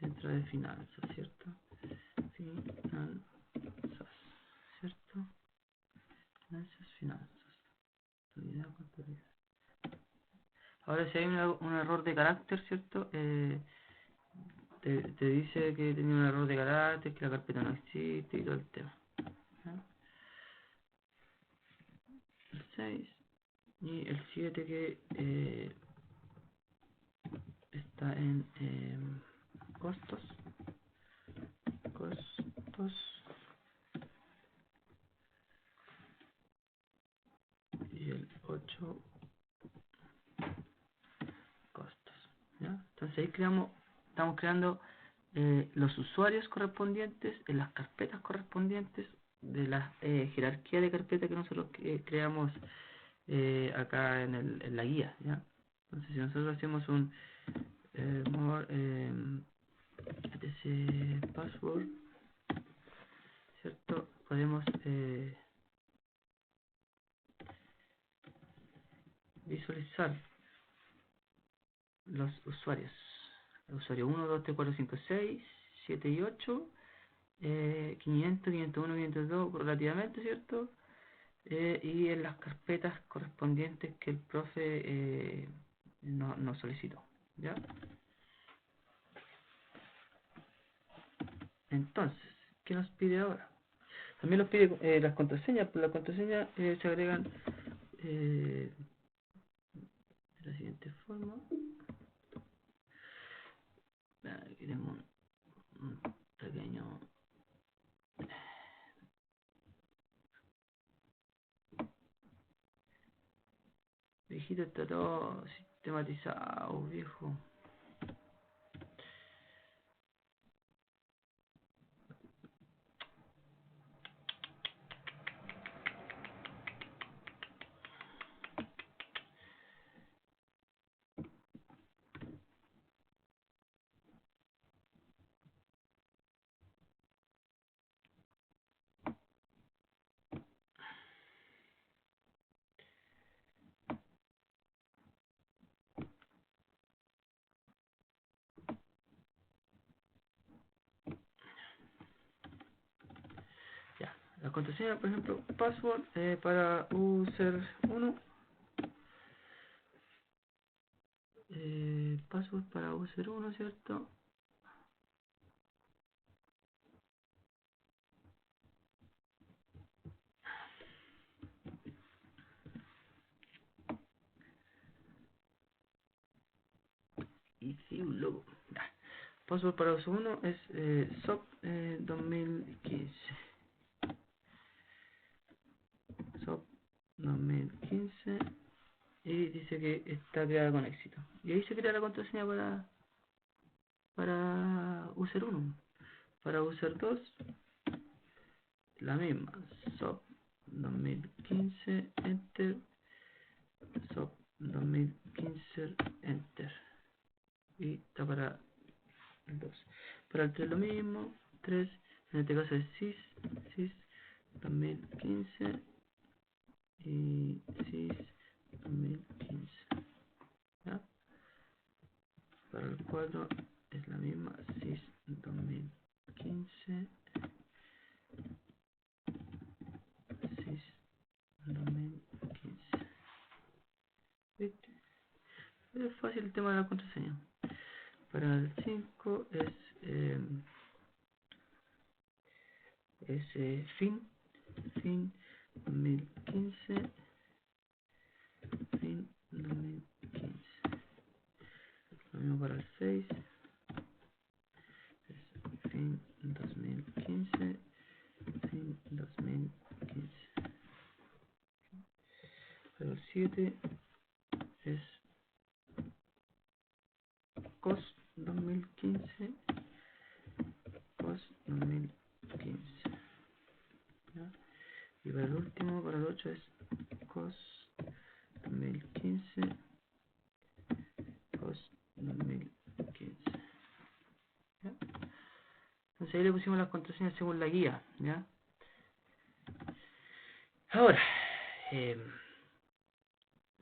dentro de finanzas, ¿cierto? Finanzas, ¿cierto? Finanzas. Contabilidad. Ahora si hay un error de carácter, ¿cierto? Te dice que tenía un error de carácter, que la carpeta no existe y todo el tema. ¿Ya? El 6 y el 7 que está en costos. Y el 8 costos. ¿Ya? Entonces ahí estamos creando los usuarios correspondientes en las carpetas correspondientes de la jerarquía de carpetas que nosotros creamos acá en la guía, ¿ya? Entonces si nosotros hacemos un more etc password, ¿cierto? Podemos visualizar los usuarios. El usuario 1, 2, 3, 4, 5, 6, 7 y 8, 500, 501, 502 relativamente, ¿cierto? Y en las carpetas correspondientes que el profe nos solicitó, ¿ya? Entonces, ¿qué nos pide ahora? También nos pide las contraseñas, pero las contraseñas se agregan de la siguiente forma. Aquí tenemos un pequeño viejito, está todo sistematizado, viejo. Ya, la contraseña, por ejemplo, password para user 1, password para user 1, ¿cierto? Y sí, un logo. Password para user 1 es SOP 2015. SOP 2015. Y dice que está creada con éxito. Y ahí se crea la contraseña para user 1. Para user 2, la misma. SOP 2015, enter. SOP 2015, enter. Y está para el 2. Para el 3 lo mismo. 3, en este caso es SIS 2015 y SIS 2015. ¿Ya? Para el 4 es la misma, SIS 2015, SIS 2015. ¿Viste? Es fácil el tema de la contraseña. Para el 5 es fin 2015, fin 2015. Lo mismo para el 6, es fin 2015, fin 2015. Para el 7 es COS 2015, COS 2015. ¿Ya? Y para el último, para el 8 es COS 2015, COS 2015. ¿Ya? Entonces Entonces ahí le pusimos las contraseñas según la guía, ¿ya? Ahora,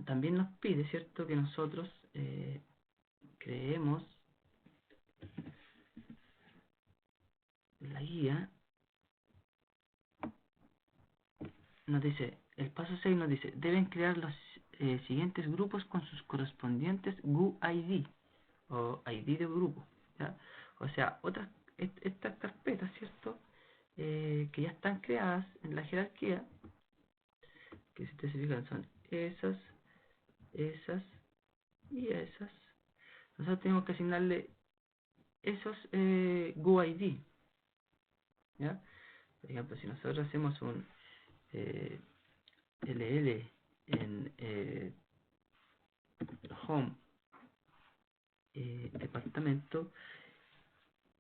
también nos pide, ¿cierto?, que nosotros creemos la guía. Nos dice, el paso 6 nos dice, deben crear los siguientes grupos con sus correspondientes GUID o ID de grupo, ¿ya? O sea, estas carpetas, ¿cierto?, que ya están creadas en la jerarquía, que si ustedes se fijan son esas, esas y esas. Nosotros tenemos que asignarle esos GUID, ¿ya? Por ejemplo, si nosotros hacemos un LL en home departamento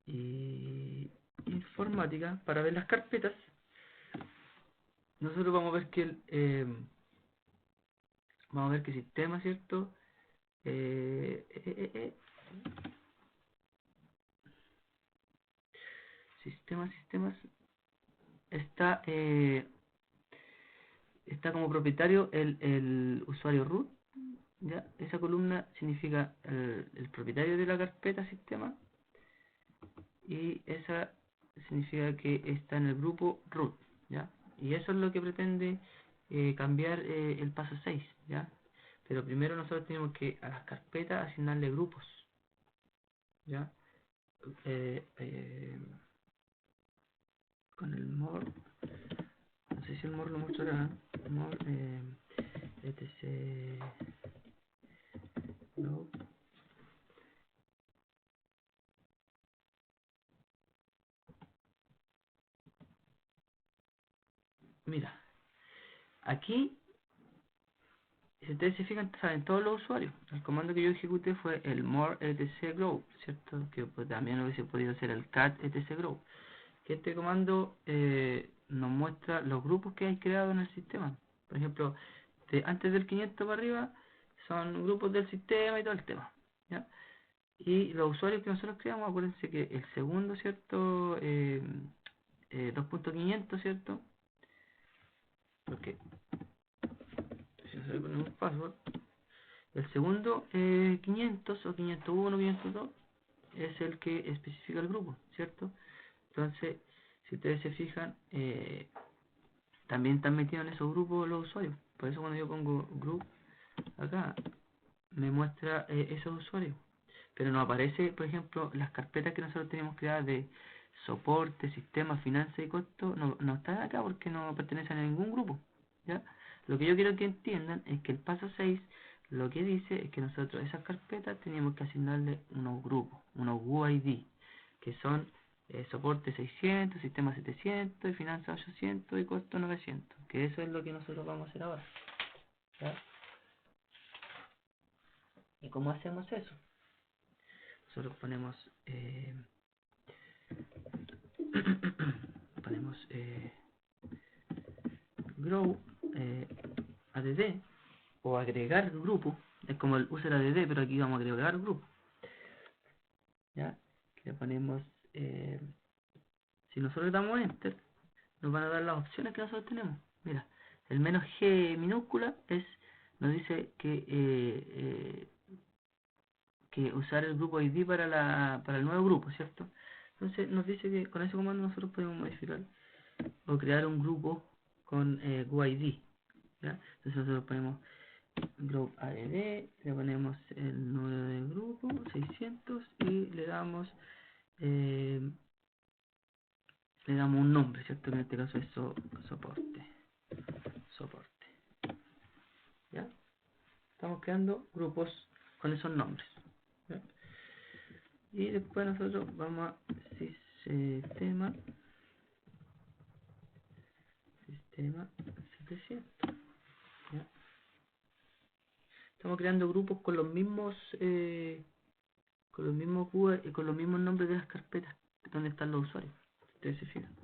y informática para ver las carpetas, nosotros vamos a ver que vamos a ver que sistema, ¿cierto? Sistemas está está como propietario el usuario root, ¿ya? Esa columna significa el propietario de la carpeta sistema, y esa significa que está en el grupo root, ¿ya? Y eso es lo que pretende cambiar el paso 6, ¿ya? Pero primero nosotros tenemos que a las carpetas asignarle grupos, ¿ya? Con el more, no sé si el more lo mostrará, more etc no. Mira, aquí si ustedes se fijan, saben todos los usuarios. El comando que yo ejecuté fue el more etc grow, ¿cierto? Que pues, también hubiese podido ser el cat etc grow. Que este comando nos muestra los grupos que hay creado en el sistema. Por ejemplo, antes del 500 para arriba son grupos del sistema y todo el tema, ¿ya? Y los usuarios que nosotros creamos, acuérdense que el segundo, ¿cierto? 2.500, ¿cierto? Porque si nosotros ponemos un password, el segundo 500 o 501, 502 es el que especifica el grupo, ¿cierto? Entonces, si ustedes se fijan, también están metidos en esos grupos los usuarios. Por eso cuando yo pongo group acá, me muestra esos usuarios. Pero no aparece, por ejemplo, las carpetas que nosotros tenemos creadas de soporte, sistema, finanzas y costo, no están acá porque no pertenecen a ningún grupo, ¿ya? Lo que yo quiero que entiendan es que el paso 6 lo que dice es que nosotros a esas carpetas teníamos que asignarle unos grupos, unos UID, que son soporte 600, sistema 700, y finanzas 800 y costo 900, que eso es lo que nosotros vamos a hacer ahora, ¿ya? ¿Y cómo hacemos eso? Nosotros ponemos ponemos grow add o agregar grupo, es como el user add, pero aquí vamos a agregar grupo, ¿ya? Le ponemos si nosotros damos enter, nos van a dar las opciones que nosotros tenemos. Mira, el menos G minúscula nos dice que usar el grupo ID para el nuevo grupo, ¿cierto? Entonces nos dice que con ese comando nosotros podemos modificar o crear un grupo con GUID, ¿ya? Entonces nosotros ponemos group add, le ponemos el número del grupo 600 y eh, le damos un nombre, ¿cierto? Que en este caso es soporte, ¿ya? Estamos creando grupos con esos nombres, ¿ya? Y después nosotros vamos a sistema 700, ¿ya? Estamos creando grupos con los mismos con los mismos nombres de las carpetas donde están los usuarios. Ustedes se fijan,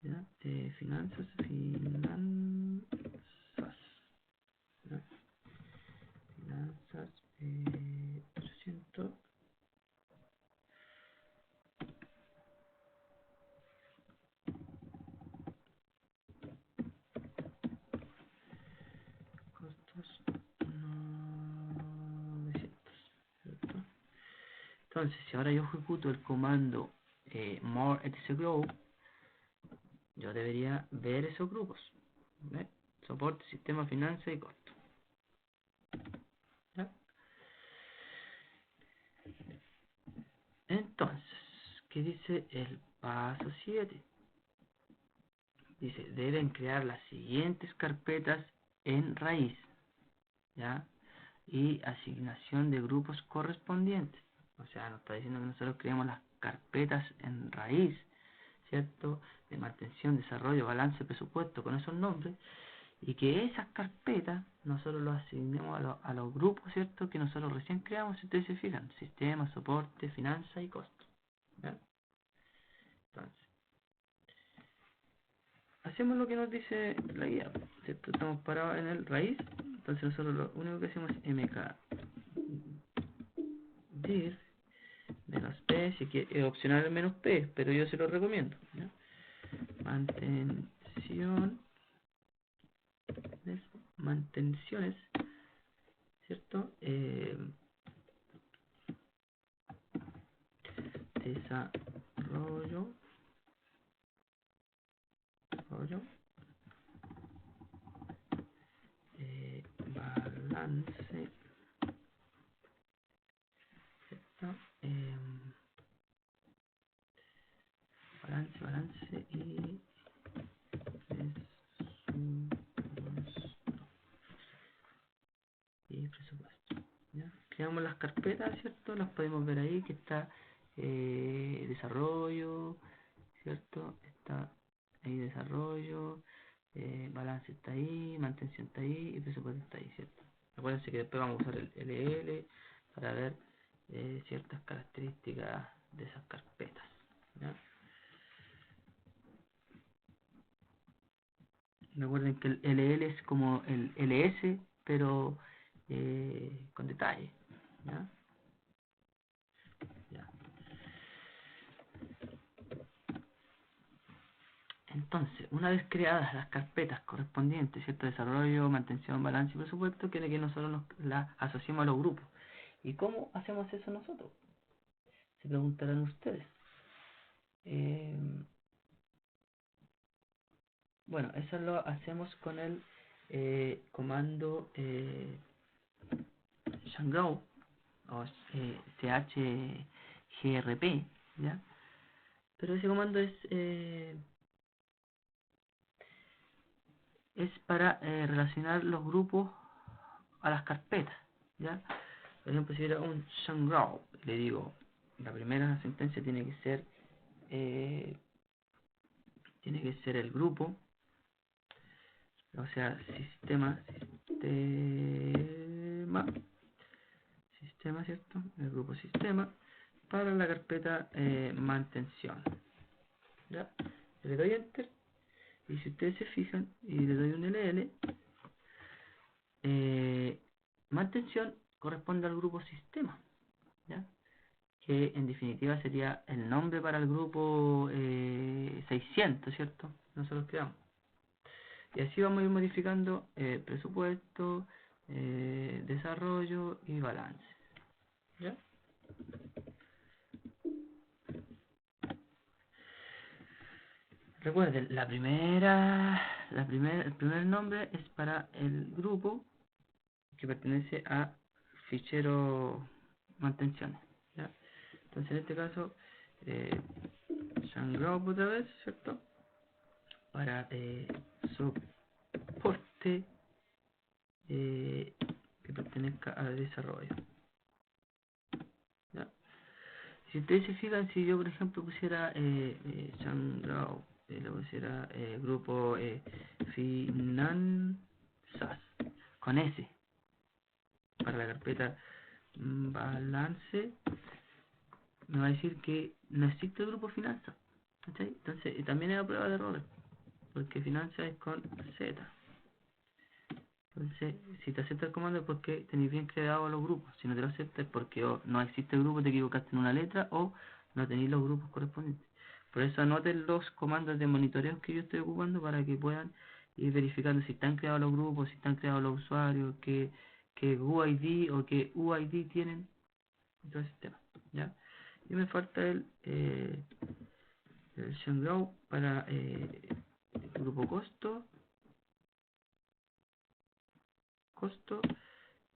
¿ya? Finanzas, ¿ya? Finanzas 800 Entonces, si ahora yo ejecuto el comando more etc group, yo debería ver esos grupos. ¿Ve? Soporte, sistema, finanzas y costo. ¿Ya? Entonces, ¿qué dice el paso 7? Dice, deben crear las siguientes carpetas en raíz, ¿ya? Y asignación de grupos correspondientes. O sea, nos está diciendo que nosotros creamos las carpetas en raíz, ¿cierto? De mantención, desarrollo, balance, presupuesto, con esos nombres. Y que esas carpetas nosotros las asignemos a los grupos, ¿cierto? Que nosotros recién creamos, si ustedes se fijan. Sistema, soporte, finanza y costo. ¿Ya? Entonces, hacemos lo que nos dice la guía, ¿cierto? Estamos parados en el raíz, entonces nosotros lo único que hacemos es mk dir menos p, si que es opcional el menos p, pero yo se lo recomiendo, ¿ya? Mantenciones, ¿cierto? Desarrollo, balance, ¿cierto? Balance y presupuesto. ¿Ya? Creamos las carpetas, ¿cierto? Las podemos ver ahí, que está desarrollo, ¿cierto? Está ahí desarrollo, balance está ahí, mantención está ahí y presupuesto está ahí, ¿cierto? Acuérdense que después vamos a usar el LL para ver ciertas características de esas carpetas, ¿ya? Recuerden que el LL es como el LS, pero con detalle, ¿ya? Ya. Entonces, una vez creadas las carpetas correspondientes, ¿cierto? Desarrollo, mantención, balance y presupuesto, quiere que nosotros las asociemos a los grupos. ¿Y cómo hacemos eso nosotros? Se preguntarán ustedes. Eh, bueno, eso lo hacemos con el comando Shangrao o chgrp, ¿ya? Pero ese comando es para relacionar los grupos a las carpetas, ¿ya? Por ejemplo, si era un Shangrao, le digo, la primera sentencia eh, tiene que ser el grupo, o sea, sistema, ¿cierto? El grupo sistema para la carpeta mantención, ¿ya? Le doy enter y si ustedes se fijan y le doy un LL, mantención corresponde al grupo sistema, ¿ya? Que en definitiva sería el nombre para el grupo 600, ¿cierto? Nosotros creamos. Y así vamos a ir modificando presupuesto, desarrollo y balance. ¿Ya? Recuerden, el primer nombre es para el grupo que pertenece a fichero mantenciones. ¿Ya? Entonces en este caso, Shangrao otra vez, ¿cierto? Para soporte que pertenezca al desarrollo. ¿Ya? Si ustedes se fijan, si yo por ejemplo pusiera Shangrao, le pusiera grupo finanzas con S para la carpeta balance, me va a decir que no existe el grupo finanzas. ¿Cachai? Entonces también es a prueba de errores, porque finanzas es con Z. Entonces, si te acepta el comando es porque tenéis bien creado los grupos. Si no te lo acepta es porque o no existe el grupo, te equivocaste en una letra o no tenéis los grupos correspondientes. Por eso anoten los comandos de monitoreo que yo estoy ocupando para que puedan ir verificando si están creados los grupos, si están creados los usuarios, qué UID o qué UID tienen, todo ese tema, ¿ya? Y me falta el Grow para el grupo costo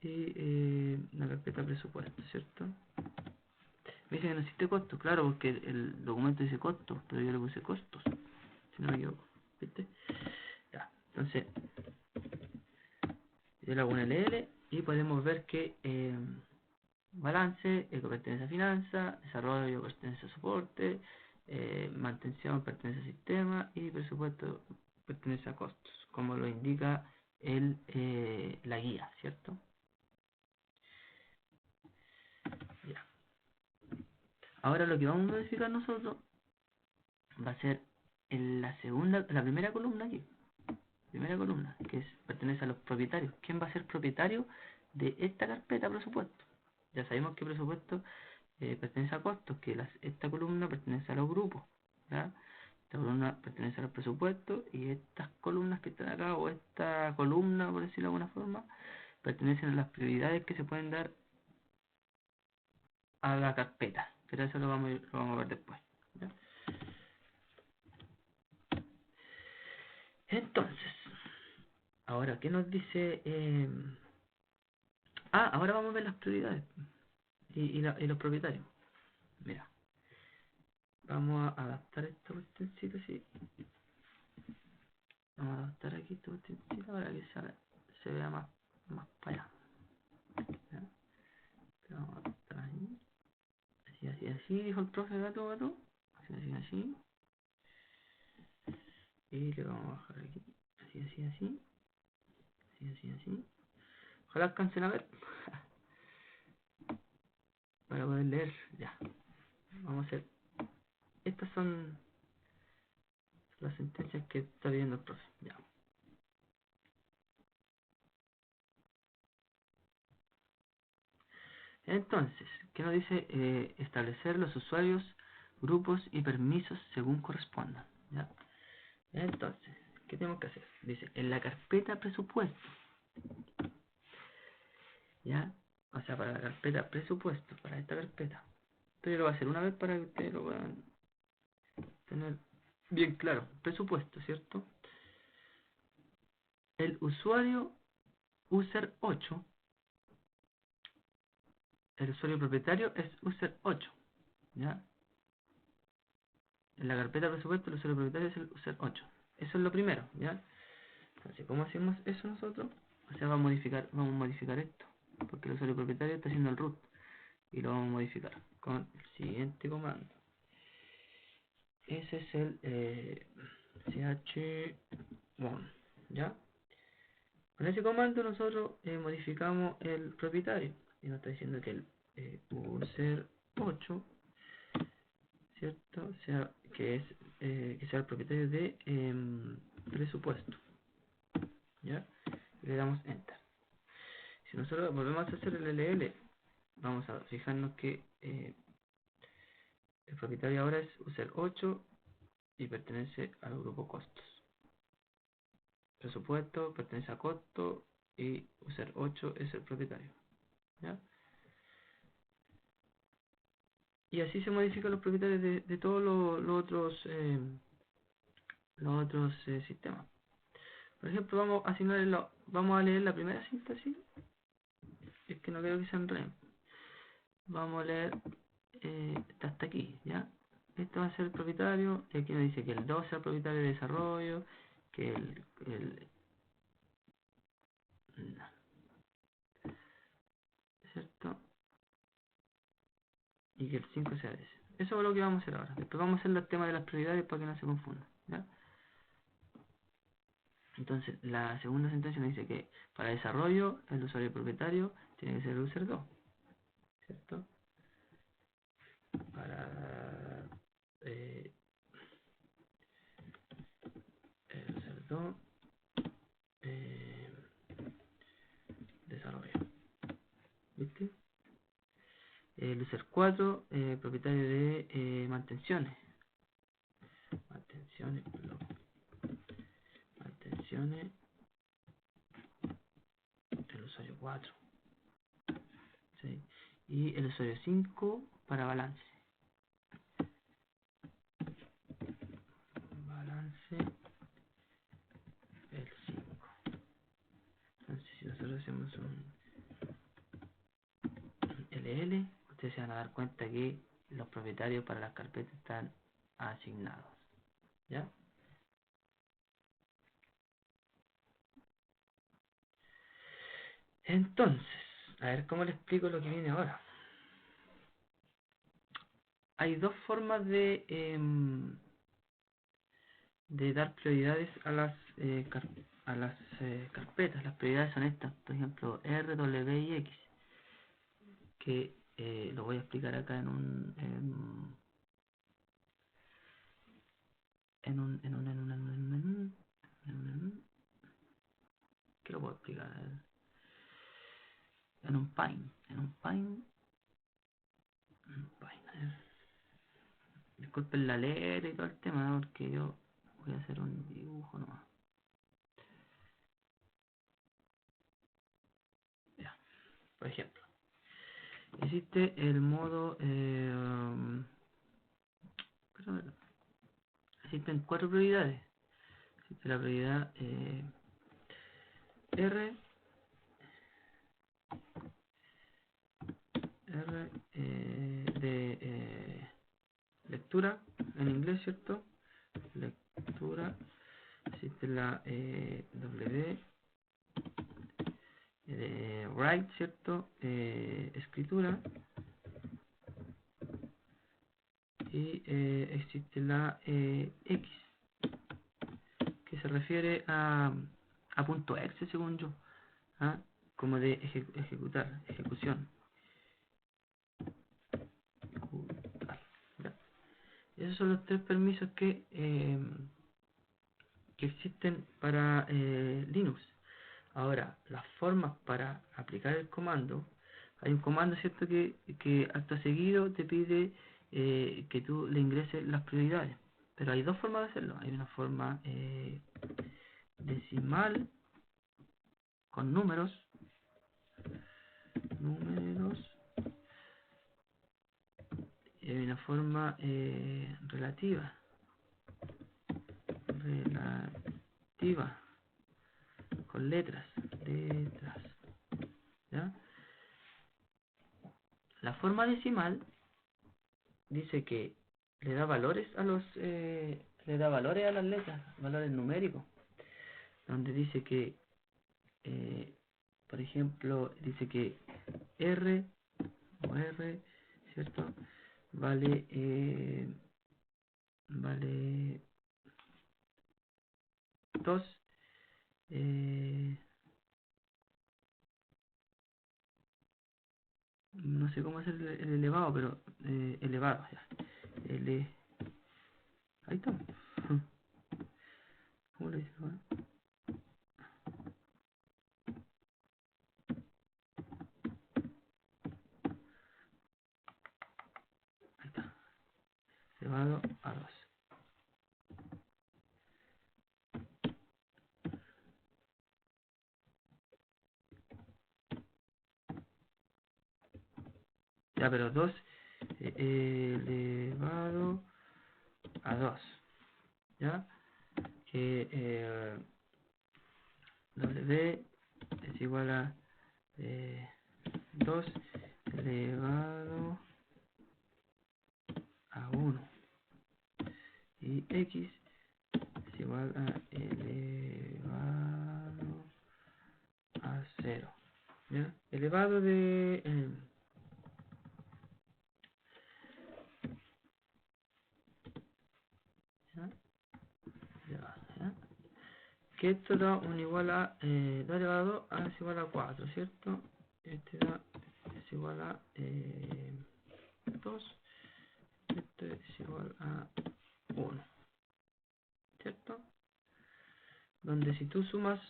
y la carpeta presupuesto, ¿cierto? Me dice que no existe costo, claro, porque el documento dice costo, pero yo le puse costos, si no me equivoco, ¿viste? Ya, entonces, yo le hago un LL y podemos ver que balance, pertenece a finanzas, desarrollo pertenece a soporte, mantención pertenece a sistema y presupuesto pertenece a costos, como lo indica la guía, ¿cierto? Ya. Ahora lo que vamos a modificar nosotros va a ser en la primera columna aquí, que pertenece a los propietarios. ¿Quién va a ser propietario de esta carpeta presupuesto? Ya sabemos que presupuesto pertenece a costos, que esta columna pertenece a los grupos, ¿ya? Esta columna pertenece a los presupuestos y estas columnas que están acá, o esta columna, por decirlo de alguna forma, pertenecen a las prioridades que se pueden dar a la carpeta, pero eso lo vamos a ver después, ¿ya? Entonces, ahora, ¿qué nos dice? Ahora vamos a ver las prioridades y los propietarios. Mira, vamos a adaptar esta cuestioncita así. Vamos a adaptar aquí esta cuestioncita para que se vea más para allá. ¿Ya? Vamos a adaptar ahí. Así, dijo el profe gato. Así. Y le vamos a bajar aquí. Así. Ojalá alcancen a ver. Para poder leer. Ya. Vamos a hacer. Estas son las sentencias que está viendo el profe. Ya. Entonces, ¿qué nos dice? Establecer los usuarios, grupos y permisos según correspondan. ¿Ya? Entonces, ¿qué tenemos que hacer? Dice, en la carpeta presupuesto, ¿ya? O sea, para la carpeta presupuesto, para esta carpeta. Esto yo lo voy a hacer una vez para que ustedes lo puedan tener bien claro. Presupuesto, ¿cierto? El usuario user 8, el usuario propietario es user 8, ¿ya? En la carpeta presupuesto el usuario propietario es el user 8. Eso es lo primero, ¿ya? Entonces, ¿cómo hacemos eso nosotros? O sea, vamos a modificar esto, porque el usuario propietario está haciendo el root, y lo vamos a modificar con el siguiente comando. Ese es el ch1, ¿ya? Con ese comando nosotros modificamos el propietario, y nos está diciendo que el user 8, ¿cierto? Que sea el propietario de presupuesto, ¿ya? Le damos enter. Si nosotros volvemos a hacer el LL, vamos a fijarnos que el propietario ahora es user 8 y pertenece al grupo costos. Presupuesto pertenece a costo y user 8 es el propietario, ¿ya? Y así se modifican los propietarios de todos los otros sistemas. Por ejemplo, vamos a leer la primera síntesis. Es que no creo que se enreden. Vamos a leer hasta aquí, ¿ya? Este va a ser el propietario, y aquí nos dice que el 2 es el propietario de desarrollo, que ¿cierto? Y que el 5 sea ese. Eso es lo que vamos a hacer ahora. Después vamos a hacer el tema de las prioridades para que no se confundan, ¿ya? Entonces, la segunda sentencia nos dice que para desarrollo, el usuario propietario tiene que ser el user 2, ¿cierto? Para el user 2, desarrollo, ¿viste? El user 4, propietario de mantenciones. Mantenciones, el usuario 4. ¿Sí? Y el usuario 5 para balance. el 5. Entonces, si nosotros hacemos un LL, ustedes se van a dar cuenta que los propietarios para las carpetas están asignados. ¿Ya? Entonces, a ver cómo le explico lo que viene ahora. Hay dos formas de dar prioridades a las carpetas. Las prioridades son estas, por ejemplo, R, W y X, que lo voy a explicar acá en un que lo puedo explicar en un Paint, a ver. Disculpen la letra y todo el tema, ¿no? Porque yo voy a hacer un dibujo nomás. Ya, por ejemplo, existe el modo existen 4 prioridades. Existe la prioridad R de lectura en inglés, ¿cierto? Lectura. Existe la W de write, ¿cierto? Escritura. Y existe la X, que se refiere a punto exe, según yo, ¿ah? Como de ejecutar, ejecución. ¿Ya? Esos son los 3 permisos que existen para Linux. Ahora, las formas para aplicar el comando, hay un comando, ¿cierto?, que acto seguido te pide que tú le ingreses las prioridades. Pero hay dos formas de hacerlo. Hay una forma decimal con números, y hay una forma relativa, con letras, ¿ya? La forma decimal dice que le da valores a las letras, valores numéricos, donde dice que por ejemplo, dice que R, ¿cierto? Vale 2, no sé cómo hacer el elevado, pero elevado, ya. Ahí está. ¿Cómo lo dice? Ahí está. Elevado a 2. Ya, pero 2 elevado a 2. ¿Ya? Que W es igual a 2 elevado a 1. Y X es igual a elevado a 0. ¿Ya? Elevado de... ¿ya? ¿Ya? Que esto da un igual a 2 elevado a es igual a 4, ¿cierto? Este da es igual a 2. Este es igual a 1, ¿cierto? Donde si tú sumas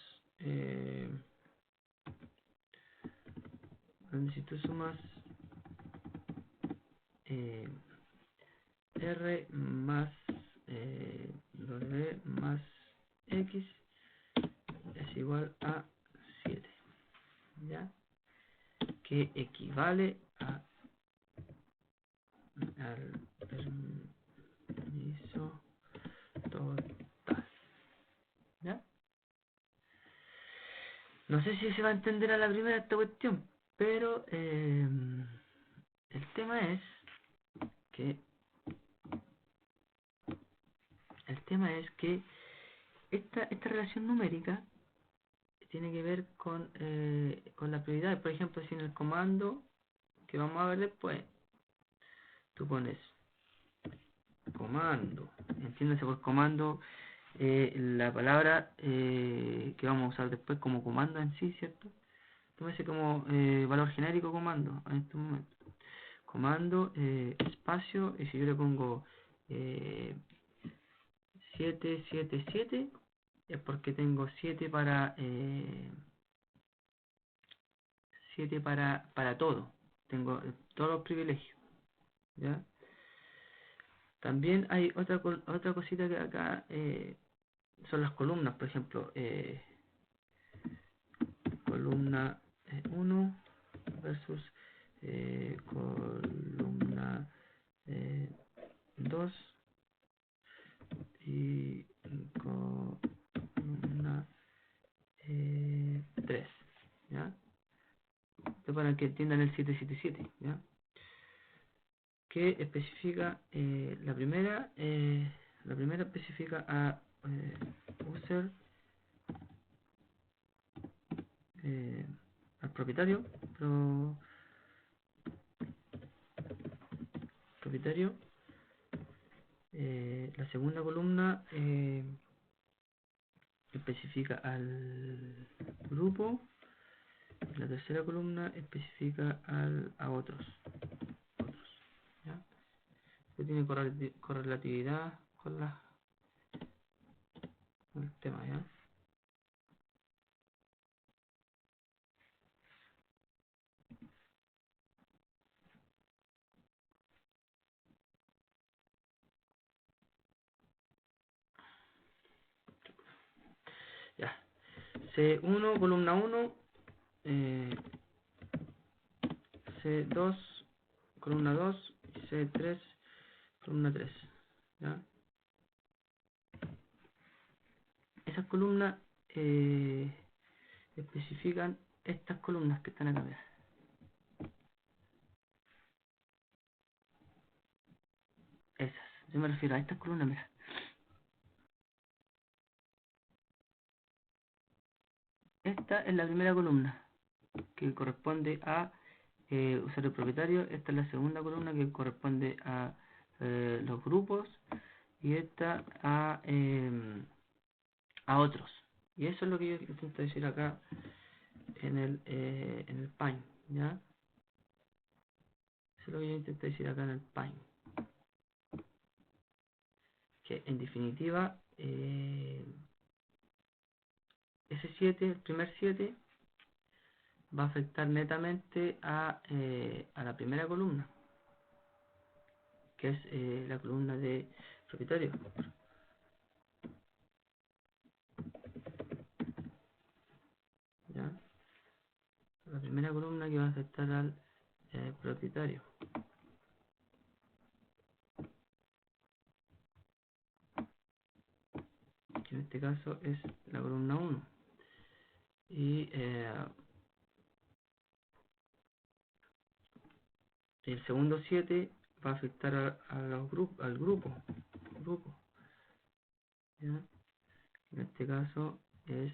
R más W más X es igual a 7, ¿ya? Que equivale al permiso total. No sé si se va a entender a la primera esta cuestión, pero el tema es que esta relación numérica tiene que ver con la prioridad. Por ejemplo, si en el comando que vamos a ver después, tú pones comando, entiéndase por comando la palabra que vamos a usar después como comando en sí, ¿cierto? Tómese como valor genérico comando en este momento. Comando, espacio, y si yo le pongo 777, es porque tengo 7 para todo. Tengo todos los privilegios, ¿ya? También hay otra cosita que acá son las columnas, por ejemplo, columna 1 versus columna 2 y columna 3, ¿ya? Esto para que entiendan el 777, ¿ya? Que especifica la primera especifica a user, al propietario propietario. La segunda columna especifica al grupo. La tercera columna especifica a otros, ¿ya? Esto tiene correlatividad con el tema, ¿ya? Ya. C1, columna 1, C2, columna 2, y C3, columna 3, ¿ya? Esas columnas especifican estas columnas que están acá, mira. Esas, yo me refiero a estas columnas, mira. Esta es la primera columna, que corresponde a usuario propietario. Esta es la segunda columna, que corresponde a los grupos. Y esta a otros. Y eso es lo que yo intento decir acá en el Pine, ¿ya? Eso es lo que yo intento decir acá en el Pine. Que en definitiva, ese 7, el primer 7, va a afectar netamente a la primera columna, que es la columna de propietario, ¿ya? La primera columna que va a afectar al propietario, que en este caso es la columna 1. Y el segundo 7 va a afectar a los al grupo, ¿ya? En este caso es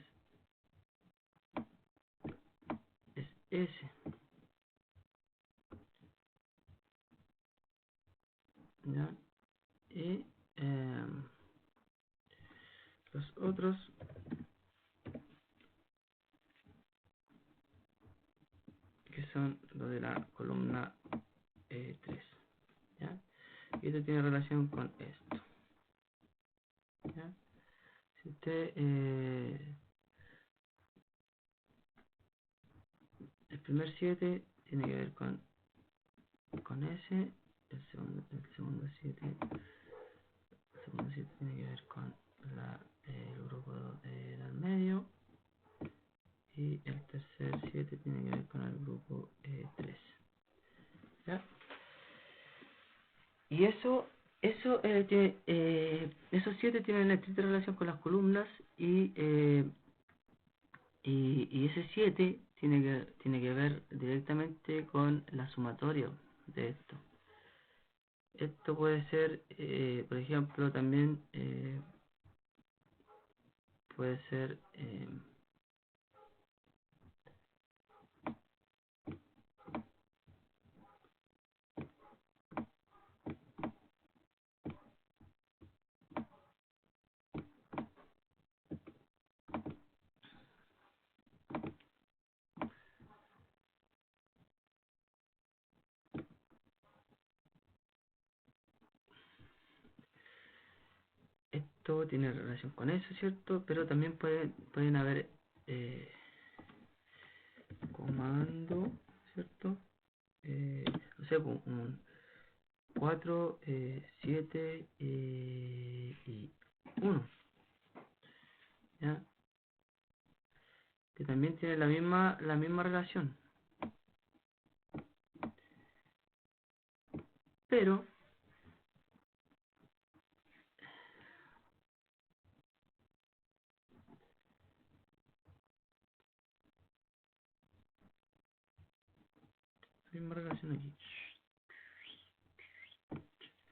S, ¿ya? Y los otros que son los de la columna 3, ¿ya? Y esto tiene relación con esto, ¿ya? Si usted el primer 7 tiene que ver con S, el segundo 7 tiene que ver con el grupo del medio, y el tercer 7 tiene que ver con el grupo 3, ¿ya? Y esos 7 tienen estricta relación con las columnas, y Y ese 7 tiene que ver directamente con la sumatoria de esto. Esto puede ser, por ejemplo, también puede ser esto tiene relación con eso, ¿cierto? Pero también pueden haber comando, ¿cierto? No sé, un 4, 7 y 1, ¿ya? Que también tiene la misma relación. Pero la misma relación aquí.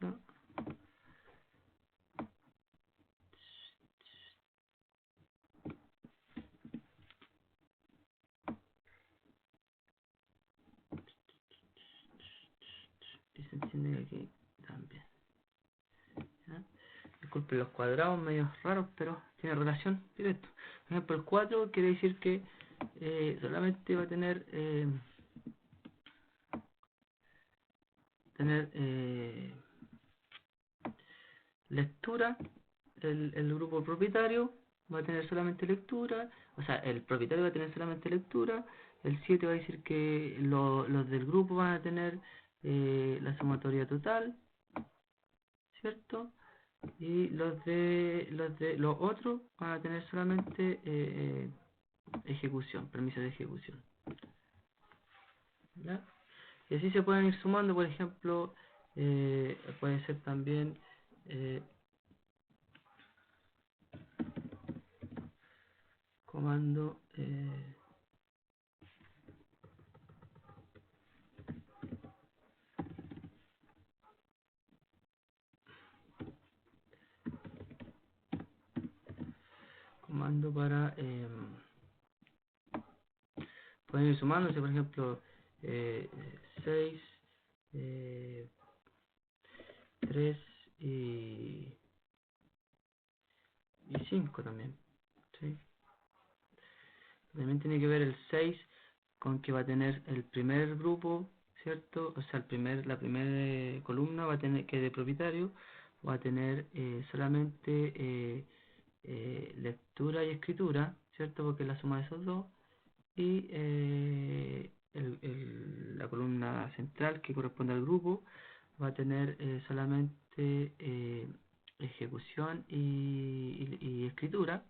¿No? Y se entiende aquí también. ¿Ya? Disculpen los cuadrados medios raros, pero tiene relación directa. Por ejemplo, el 4 quiere decir que solamente va a tener lectura. El grupo propietario va a tener solamente lectura, o sea, el propietario va a tener solamente lectura. El 7 va a decir que los del grupo van a tener la sumatoria total, ¿cierto? Y los otros van a tener solamente ejecución, permiso de ejecución, ¿ya? Y así se pueden ir sumando. Por ejemplo, puede ser también comando comando para pueden ir sumándose. Por ejemplo, 6, 3 y 5 también, ¿sí? También tiene que ver el 6 con que va a tener el primer grupo, ¿cierto? O sea, la primera columna va a tener que de propietario va a tener solamente lectura y escritura, ¿cierto? Porque es la suma de esos dos. Y la columna central que corresponde al grupo va a tener solamente ejecución y escritura.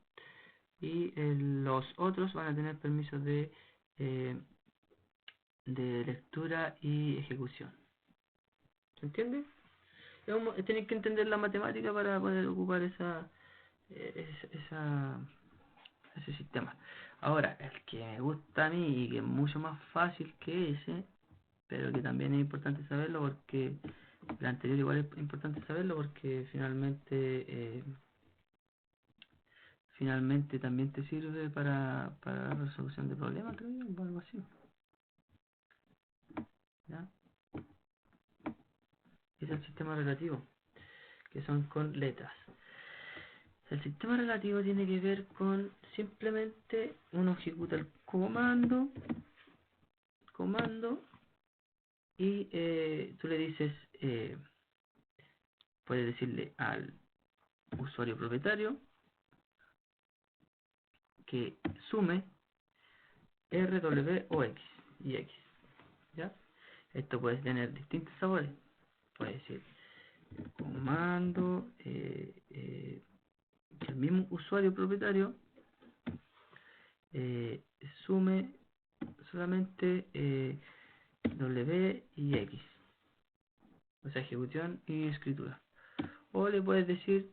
Y los otros van a tener permisos eh, de lectura y ejecución. ¿Se entiende? Tenéis que entender la matemática para poder ocupar ese sistema. Ahora, el que me gusta a mí y que es mucho más fácil que ese, pero que también es importante saberlo porque el anterior igual es importante saberlo porque finalmente también te sirve para la resolución de problemas, creo yo, o algo así. ¿Ya? Es el sistema relativo, que son con letras. El sistema relativo tiene que ver con simplemente uno ejecuta el comando y tú le dices, puedes decirle al usuario propietario que sume R, W o X y X, ¿ya? Esto puede tener distintos sabores. Puede decir comando, el mismo usuario propietario sume solamente W y X, o sea, ejecución y escritura. O le puedes decir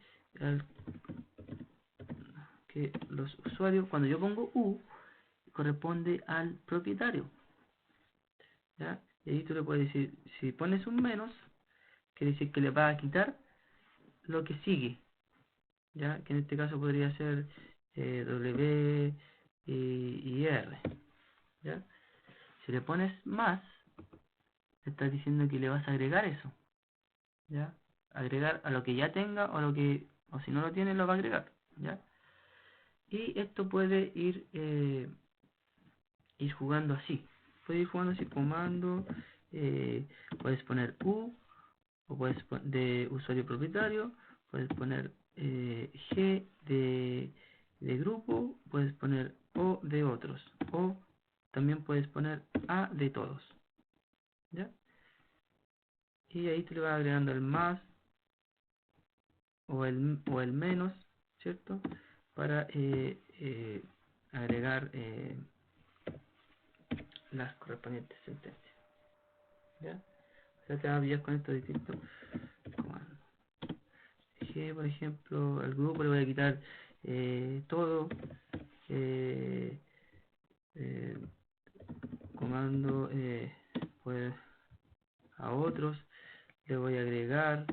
que los usuarios, cuando yo pongo U, corresponde al propietario, ¿ya? Y ahí tú le puedes decir, si pones un menos, quiere decir que le va a quitar lo que sigue, ¿ya? Que en este caso podría ser W y R, ¿ya? Si le pones más, te estás diciendo que le vas a agregar eso, ¿ya? Agregar a lo que ya tenga o si no lo tiene lo va a agregar, ¿ya? Y esto puede ir jugando así. Puede ir jugando así, comando, puedes poner U, o puedes poner de usuario propietario, puedes poner G de grupo, puedes poner O de otros, o también puedes poner A de todos, ¿ya? Y ahí te le vas agregando el más o el menos, ¿cierto? Para agregar las correspondientes sentencias, ¿ya? O sea, te vas a pillar con estos distintos comandos. G, por ejemplo, al grupo le voy a quitar todo, eh, eh, comando, pues a otros le voy a agregar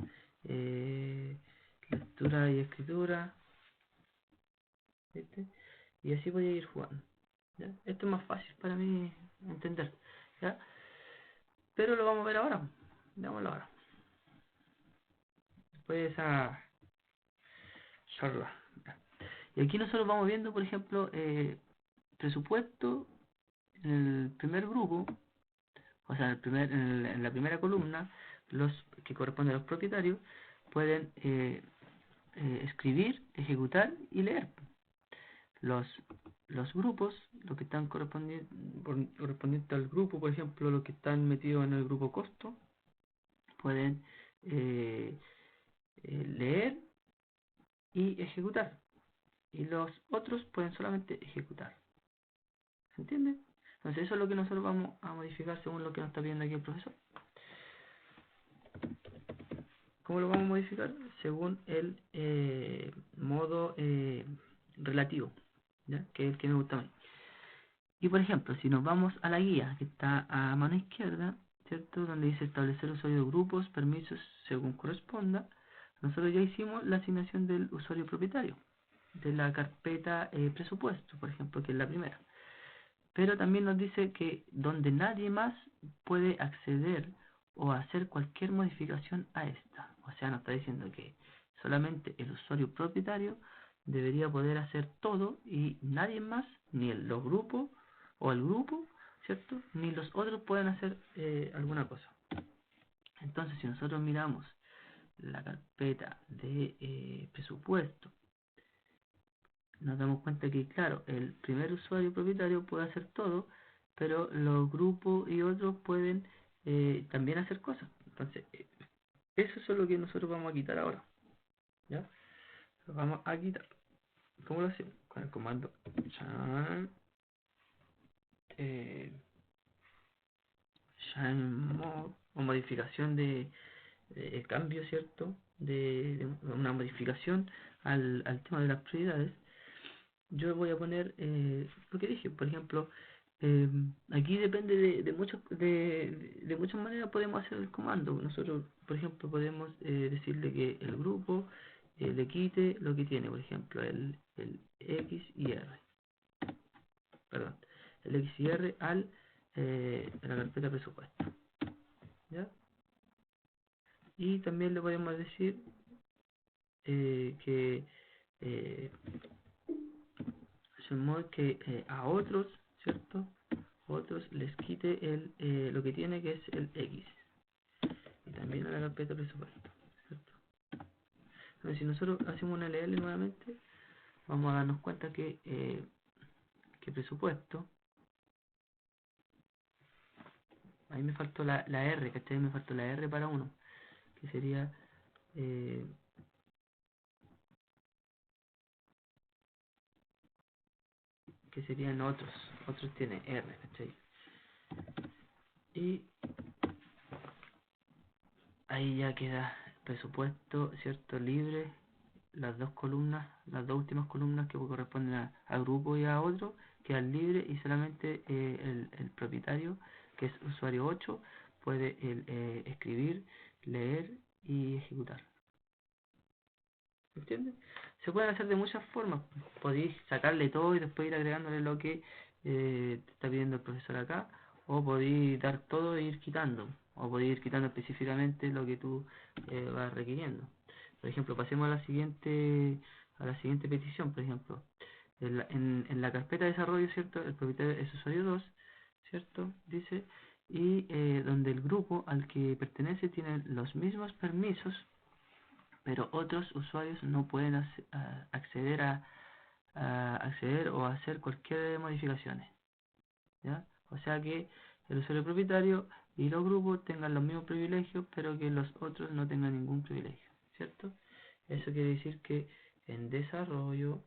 lectura y escritura, ¿viste? Y así voy a ir jugando, ¿ya? Esto es más fácil para mí entender, ¿ya? Pero lo vamos a ver ahora, veámoslo ahora. Después a charla. Y aquí nosotros vamos viendo, por ejemplo, presupuesto en el primer grupo, o sea, en la primera columna, los que corresponden a los propietarios pueden escribir, ejecutar y leer. Los, los grupos, los que están correspondientes al grupo, por ejemplo, los que están metidos en el grupo costo, pueden leer y ejecutar. Y los otros pueden solamente ejecutar. ¿Se entiende? Entonces eso es lo que nosotros vamos a modificar según lo que nos está pidiendo aquí el profesor. ¿Cómo lo vamos a modificar? Según el modo relativo, ¿ya? Que es el que me gusta a mí. Y por ejemplo, si nos vamos a la guía que está a mano izquierda, ¿cierto? Donde dice establecer usuario de grupos, permisos según corresponda, nosotros ya hicimos la asignación del usuario propietario de la carpeta presupuesto, por ejemplo, que es la primera. Pero también nos dice que donde nadie más puede acceder o hacer cualquier modificación a esta. O sea, nos está diciendo que solamente el usuario propietario debería poder hacer todo y nadie más, ni los grupos o el grupo, ¿cierto? Ni los otros pueden hacer alguna cosa. Entonces, si nosotros miramos la carpeta de presupuesto, nos damos cuenta que, claro, el primer usuario propietario puede hacer todo, pero los grupos y otros pueden también hacer cosas. Entonces, eso es lo que nosotros vamos a quitar ahora, ¿ya? Lo vamos a quitar. ¿Cómo lo hacemos? Con el comando chan, mode, o modificación de cambio, ¿cierto? De una modificación al tema de las prioridades. Yo voy a poner lo que dije, por ejemplo, aquí depende de muchas maneras podemos hacer el comando. Nosotros, por ejemplo, podemos decirle que el grupo le quite lo que tiene, por ejemplo, el X y R, perdón, el X y R a la carpeta presupuesto, ¿ya? Y también le podemos decir que es un modo que a otros, ¿cierto? Otros les quite lo que tiene, que es el X, y también a la carpeta presupuesto, ¿cierto? Entonces, si nosotros hacemos una LL nuevamente, vamos a darnos cuenta que presupuesto, ahí me faltó la R, ¿cachai? Me faltó la R para uno, que sería eh, que serían otros tiene R, ¿cachai? Y ahí ya queda presupuesto, ¿cierto? Libre, las dos columnas, las dos últimas columnas que corresponden a grupo y a otro, quedan libres y solamente el propietario, que es usuario 8, puede escribir, leer y ejecutar. ¿Entiendes? Se pueden hacer de muchas formas. Podéis sacarle todo y después ir agregándole lo que te está pidiendo el profesor acá, o podéis dar todo e ir quitando, o podéis ir quitando específicamente lo que tú vas requiriendo. Por ejemplo, pasemos a la siguiente petición, por ejemplo. En la carpeta de desarrollo, ¿cierto? El propietario es usuario 2, ¿cierto? Dice, y donde el grupo al que pertenece tiene los mismos permisos, pero otros usuarios no pueden acceder acceder o hacer cualquier modificaciones, ¿ya? O sea que el usuario propietario y los grupos tengan los mismos privilegios, pero que los otros no tengan ningún privilegio, ¿cierto? Eso quiere decir que en desarrollo,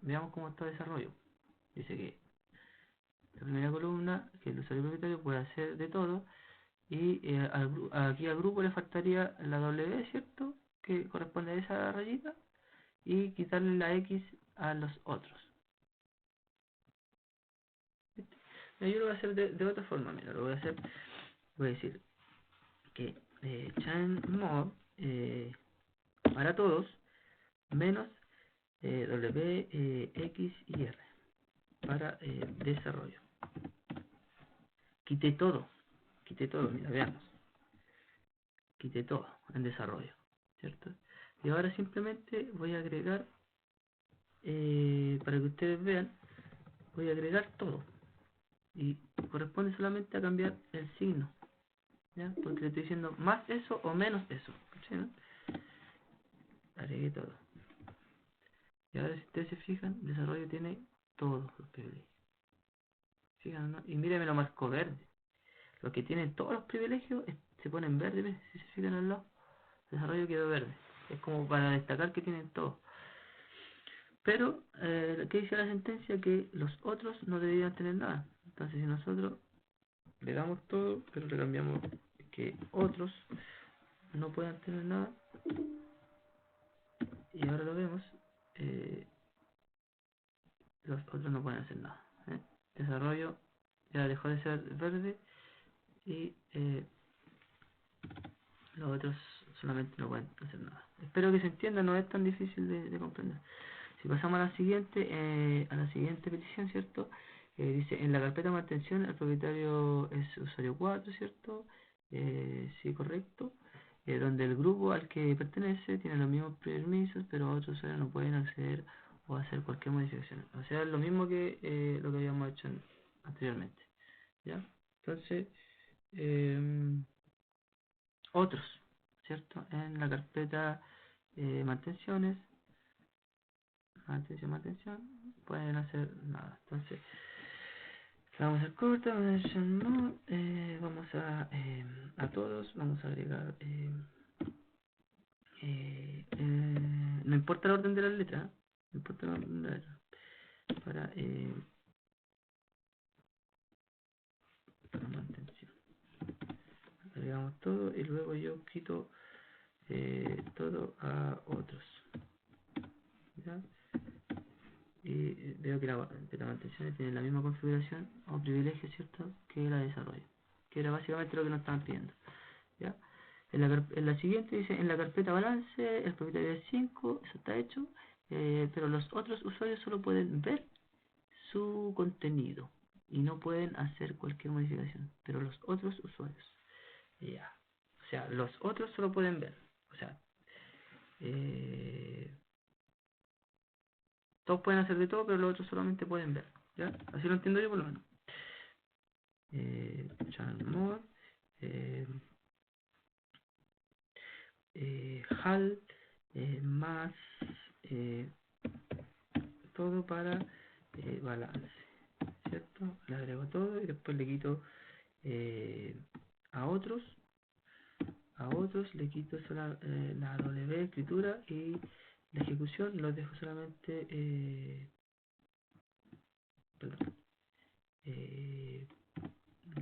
veamos cómo está desarrollo. Dice que la primera columna, que el usuario propietario puede hacer de todo, y aquí al grupo le faltaría la W, ¿cierto? Que corresponde a esa rayita, y quitarle la X a los otros. ¿Viste? Yo lo voy a hacer de otra forma, mira, lo voy a hacer, voy a decir que chain mod para todos menos W, X y R para desarrollo. Quité todo, mira, veamos. Quité todo en desarrollo, ¿cierto? Y ahora simplemente voy a agregar, para que ustedes vean, voy a agregar todo. Y corresponde solamente a cambiar el signo, ¿ya? Porque le estoy diciendo más eso o menos eso, ¿sí, no? Agregué todo. Y ahora si ustedes se fijan, el desarrollo tiene todos los privilegios. Fijan, ¿no? Y mire, me lo marcó verde. Los que tienen todos los privilegios se ponen verde, ¿ves? Si se fijan al lado, el desarrollo quedó verde. Es como para destacar que tienen todos. Pero, ¿qué dice la sentencia? Que los otros no deberían tener nada. Entonces, si nosotros le damos todo, pero le cambiamos que otros no puedan tener nada, y ahora lo vemos, eh, los otros no pueden hacer nada, ¿eh? Desarrollo ya dejó de ser verde y los otros solamente no pueden hacer nada. Espero que se entienda, no es tan difícil de comprender. Si pasamos a la siguiente petición, ¿cierto? Dice, en la carpeta de mantención el propietario es usuario 4, ¿cierto? Sí, correcto. Donde el grupo al que pertenece tiene los mismos permisos, pero otros usuarios no pueden acceder o hacer cualquier modificación. O sea, es lo mismo que lo que habíamos hecho anteriormente, ¿ya? Entonces, eh, otros, ¿cierto? En la carpeta mantenciones, mantención, pueden hacer nada. Entonces, vamos a hacer corta, vamos a todos, vamos a agregar, no importa el orden de las letras, no importa el orden de las letras, para mantención. Agregamos todo y luego yo quito todo a otros, ¿ya? Y veo que la mantención tiene la misma configuración o privilegio, ¿cierto?, que la de desarrollo, que era básicamente lo que nos estaban pidiendo, ¿ya? En la siguiente dice, en la carpeta balance, el propietario es 5, eso está hecho, pero los otros usuarios solo pueden ver su contenido y no pueden hacer cualquier modificación, pero los otros usuarios, ya. O sea, los otros solo pueden ver, o sea, eh, todos pueden hacer de todo, pero los otros solamente pueden ver, ¿ya? Así lo entiendo yo por lo menos. Channel mode, eh, HAL, más eh, todo para balance, ¿cierto? Le agrego todo y después le quito eh, a otros, le quito la W escritura y la ejecución, los dejo solamente, perdón, eh,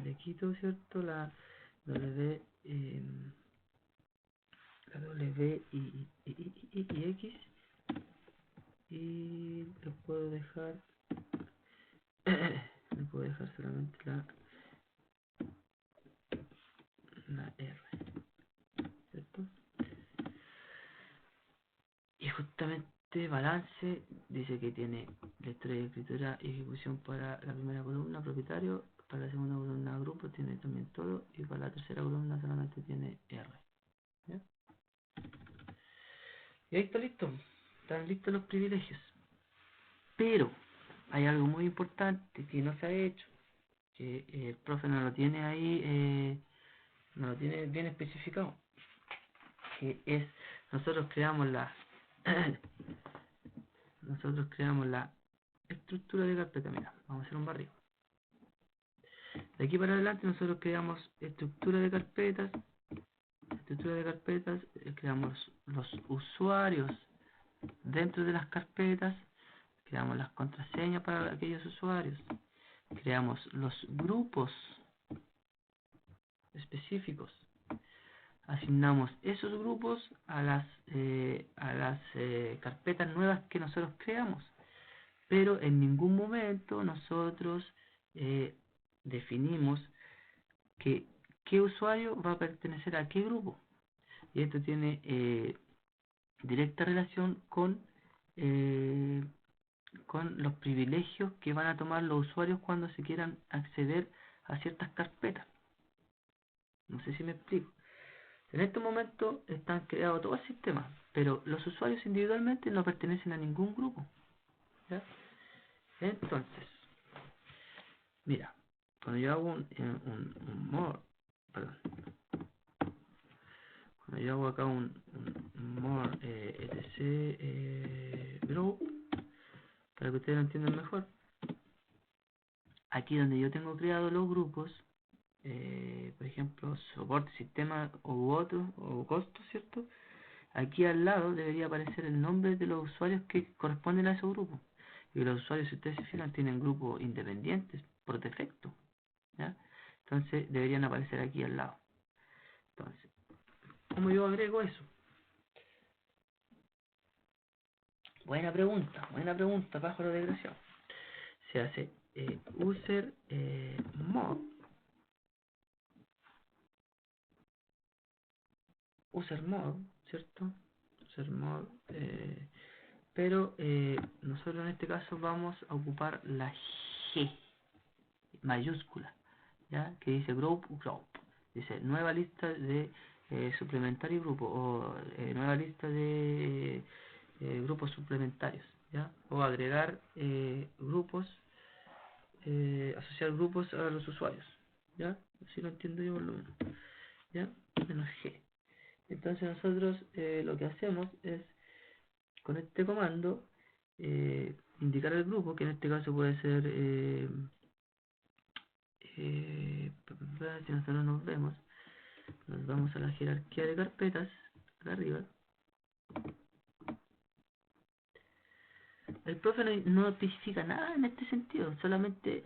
le quito, ¿cierto? W, la W y X, y lo puedo dejar le puedo dejar solamente la R, ¿cierto? Y justamente balance dice que tiene lectura y escritura y ejecución para la primera columna, propietario, para la segunda columna, grupo, tiene también todo, y para la tercera columna solamente tiene R. ¿Ya? Y ahí está listo, están listos los privilegios. Pero hay algo muy importante que no se ha hecho, que el profe no lo tiene ahí, no lo tiene bien especificado, que es, nosotros creamos la nosotros creamos la estructura de carpeta. Mira, vamos a hacer un barrido. De aquí para adelante nosotros creamos estructura de carpetas, creamos los usuarios dentro de las carpetas, creamos las contraseñas para aquellos usuarios, creamos los grupos específicos, asignamos esos grupos a las carpetas nuevas que nosotros creamos, pero en ningún momento nosotros definimos qué usuario va a pertenecer a qué grupo. Y esto tiene directa relación con los privilegios que van a tomar los usuarios cuando se quieran acceder a ciertas carpetas. No sé si me explico. En este momento están creados todo el sistema, pero los usuarios individualmente no pertenecen a ningún grupo. ¿Ya? Entonces, mira, cuando yo hago un more, perdón, cuando yo hago acá un more etc group, para que ustedes lo entiendan mejor, aquí donde yo tengo creados los grupos, por ejemplo, soporte, sistema u otro, o costos, ¿cierto? Aquí al lado debería aparecer el nombre de los usuarios que corresponden a ese grupo. Y los usuarios, si ustedes se fijan, tienen grupos independientes por defecto, ¿ya? Entonces deberían aparecer aquí al lado. Entonces, ¿cómo yo agrego eso? Buena pregunta, pájaro desgraciado. Se hace user mod, ¿cierto? User mod, pero nosotros en este caso vamos a ocupar la G mayúscula, ¿ya? Que dice group. Dice nueva lista de suplementario grupo, o nueva lista de grupos suplementarios, ¿ya? O agregar grupos, asociar grupos a los usuarios, ¿ya? Así lo entiendo yo por lo menos, ¿ya? Menos G. Entonces nosotros lo que hacemos es, con este comando, indicar el grupo, que en este caso puede ser, si nosotros nos vemos, nos vamos a la jerarquía de carpetas, acá arriba. El profe no especifica nada en este sentido, solamente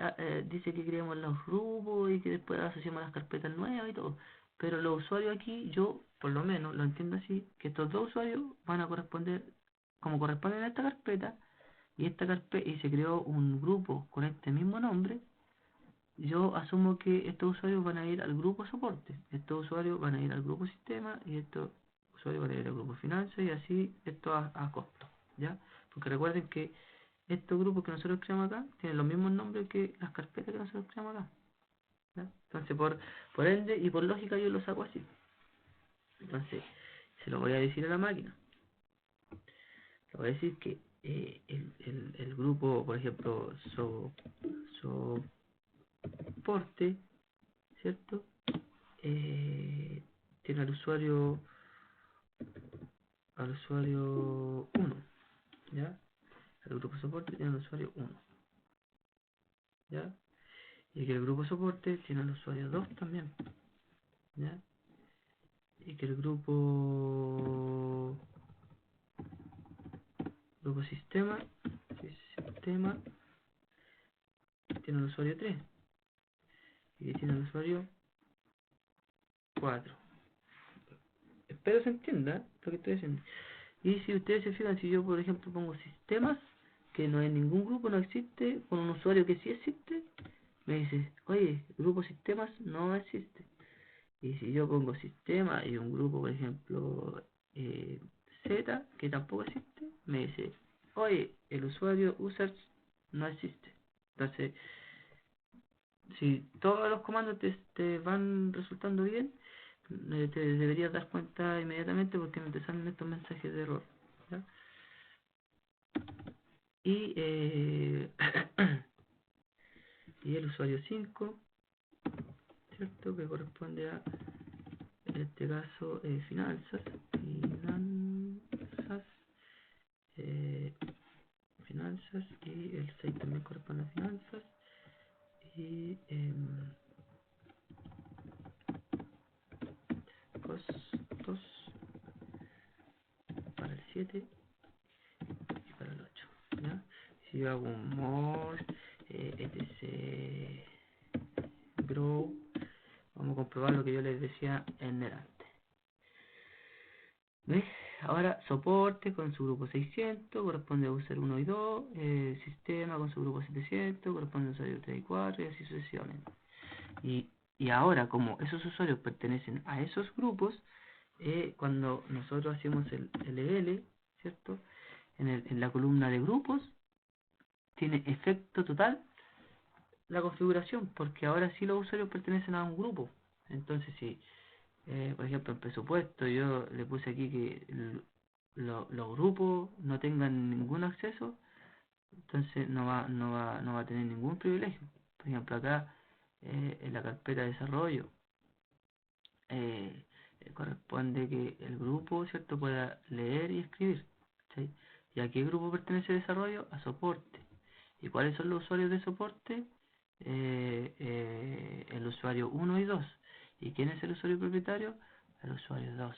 dice que creemos los grupos y que después asociamos las carpetas nuevas y todo. Pero los usuarios aquí, yo por lo menos lo entiendo así, que estos dos usuarios van a corresponder, como corresponden a esta carpeta, y esta carpeta, y se creó un grupo con este mismo nombre, yo asumo que estos usuarios van a ir al grupo soporte, estos usuarios van a ir al grupo sistema, y estos usuarios van a ir al grupo finanzas, y así esto a costo, ¿ya? Porque recuerden que estos grupos que nosotros creamos acá tienen los mismos nombres que las carpetas que nosotros creamos acá, ¿ya? Entonces por ende y por lógica yo lo saco así. Entonces se lo voy a decir a la máquina, le voy a decir que el grupo, por ejemplo, soporte, ¿cierto? Tiene al usuario 1, ¿ya? El grupo soporte tiene al usuario 1, ¿ya? Y que el grupo soporte tiene al usuario 2 también, ¿ya? Y que el grupo sistema tiene al usuario 3 y que tiene al usuario 4. Espero se entienda lo que estoy diciendo. Y si ustedes se fijan, si yo por ejemplo pongo sistemas, que no hay ningún grupo, no existe, con un usuario que sí existe, me dice, oye, grupo sistemas no existe. Y si yo pongo sistema y un grupo, por ejemplo, Z, que tampoco existe, me dice, oye, el usuario users no existe. Entonces, si todos los comandos te van resultando bien, te deberías dar cuenta inmediatamente porque no te salen estos mensajes de error. ¿Ya? Y, y el usuario 5, ¿cierto? Que corresponde a, en este caso, finanzas. Eh, finanzas y el 6 también corresponde a finanzas. Y costos para el 7 y para el 8. ¿Ya? Si yo hago un more, etc. grow, vamos a comprobar lo que yo les decía en el antes. ¿Ves? Ahora soporte con su grupo 600, corresponde a user 1 y 2, sistema con su grupo 700, corresponde a usuario 3 y 4 y así sucesivamente. Y ahora, como esos usuarios pertenecen a esos grupos, cuando nosotros hacemos el LL, ¿cierto? En la columna de grupos, tiene efecto total la configuración, porque ahora sí los usuarios pertenecen a un grupo. Entonces, si, por ejemplo, en presupuesto yo le puse aquí que los grupos no tengan ningún acceso, entonces no va a tener ningún privilegio. Por ejemplo, acá en la carpeta de desarrollo, eh, corresponde que el grupo, ¿cierto?, pueda leer y escribir. ¿Sí? ¿Y a qué grupo pertenece el desarrollo? A soporte. ¿Y cuáles son los usuarios de soporte? El usuario 1 y 2. ¿Y quién es el usuario propietario? El usuario 2.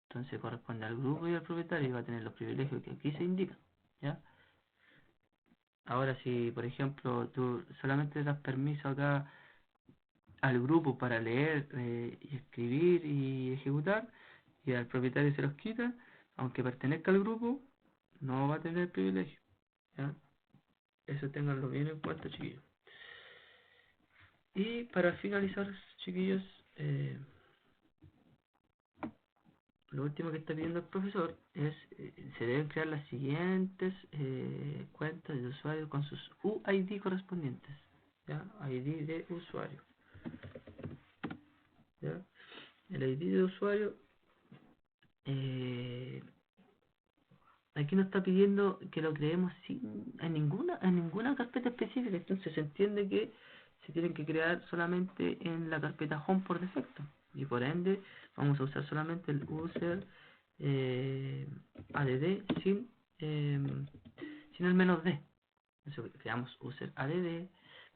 Entonces corresponde al grupo y al propietario y va a tener los privilegios que aquí se indican. ¿Ya? Ahora si, por ejemplo, tú solamente das permiso acá al grupo para leer y escribir y ejecutar, y al propietario se los quita, aunque pertenezca al grupo, no va a tener privilegio. ¿Ya? Eso tenganlo bien en cuenta, chiquillos. Y para finalizar, chiquillos, lo último que está pidiendo el profesor es, se deben crear las siguientes cuentas de usuario con sus UID correspondientes. ¿Ya? ID de usuario. ¿Ya? El ID de usuario, eh, aquí nos está pidiendo que lo creemos en ninguna carpeta específica, entonces se entiende que se tienen que crear solamente en la carpeta home por defecto, y por ende vamos a usar solamente el user add eh, sin el menos d. Entonces creamos user add,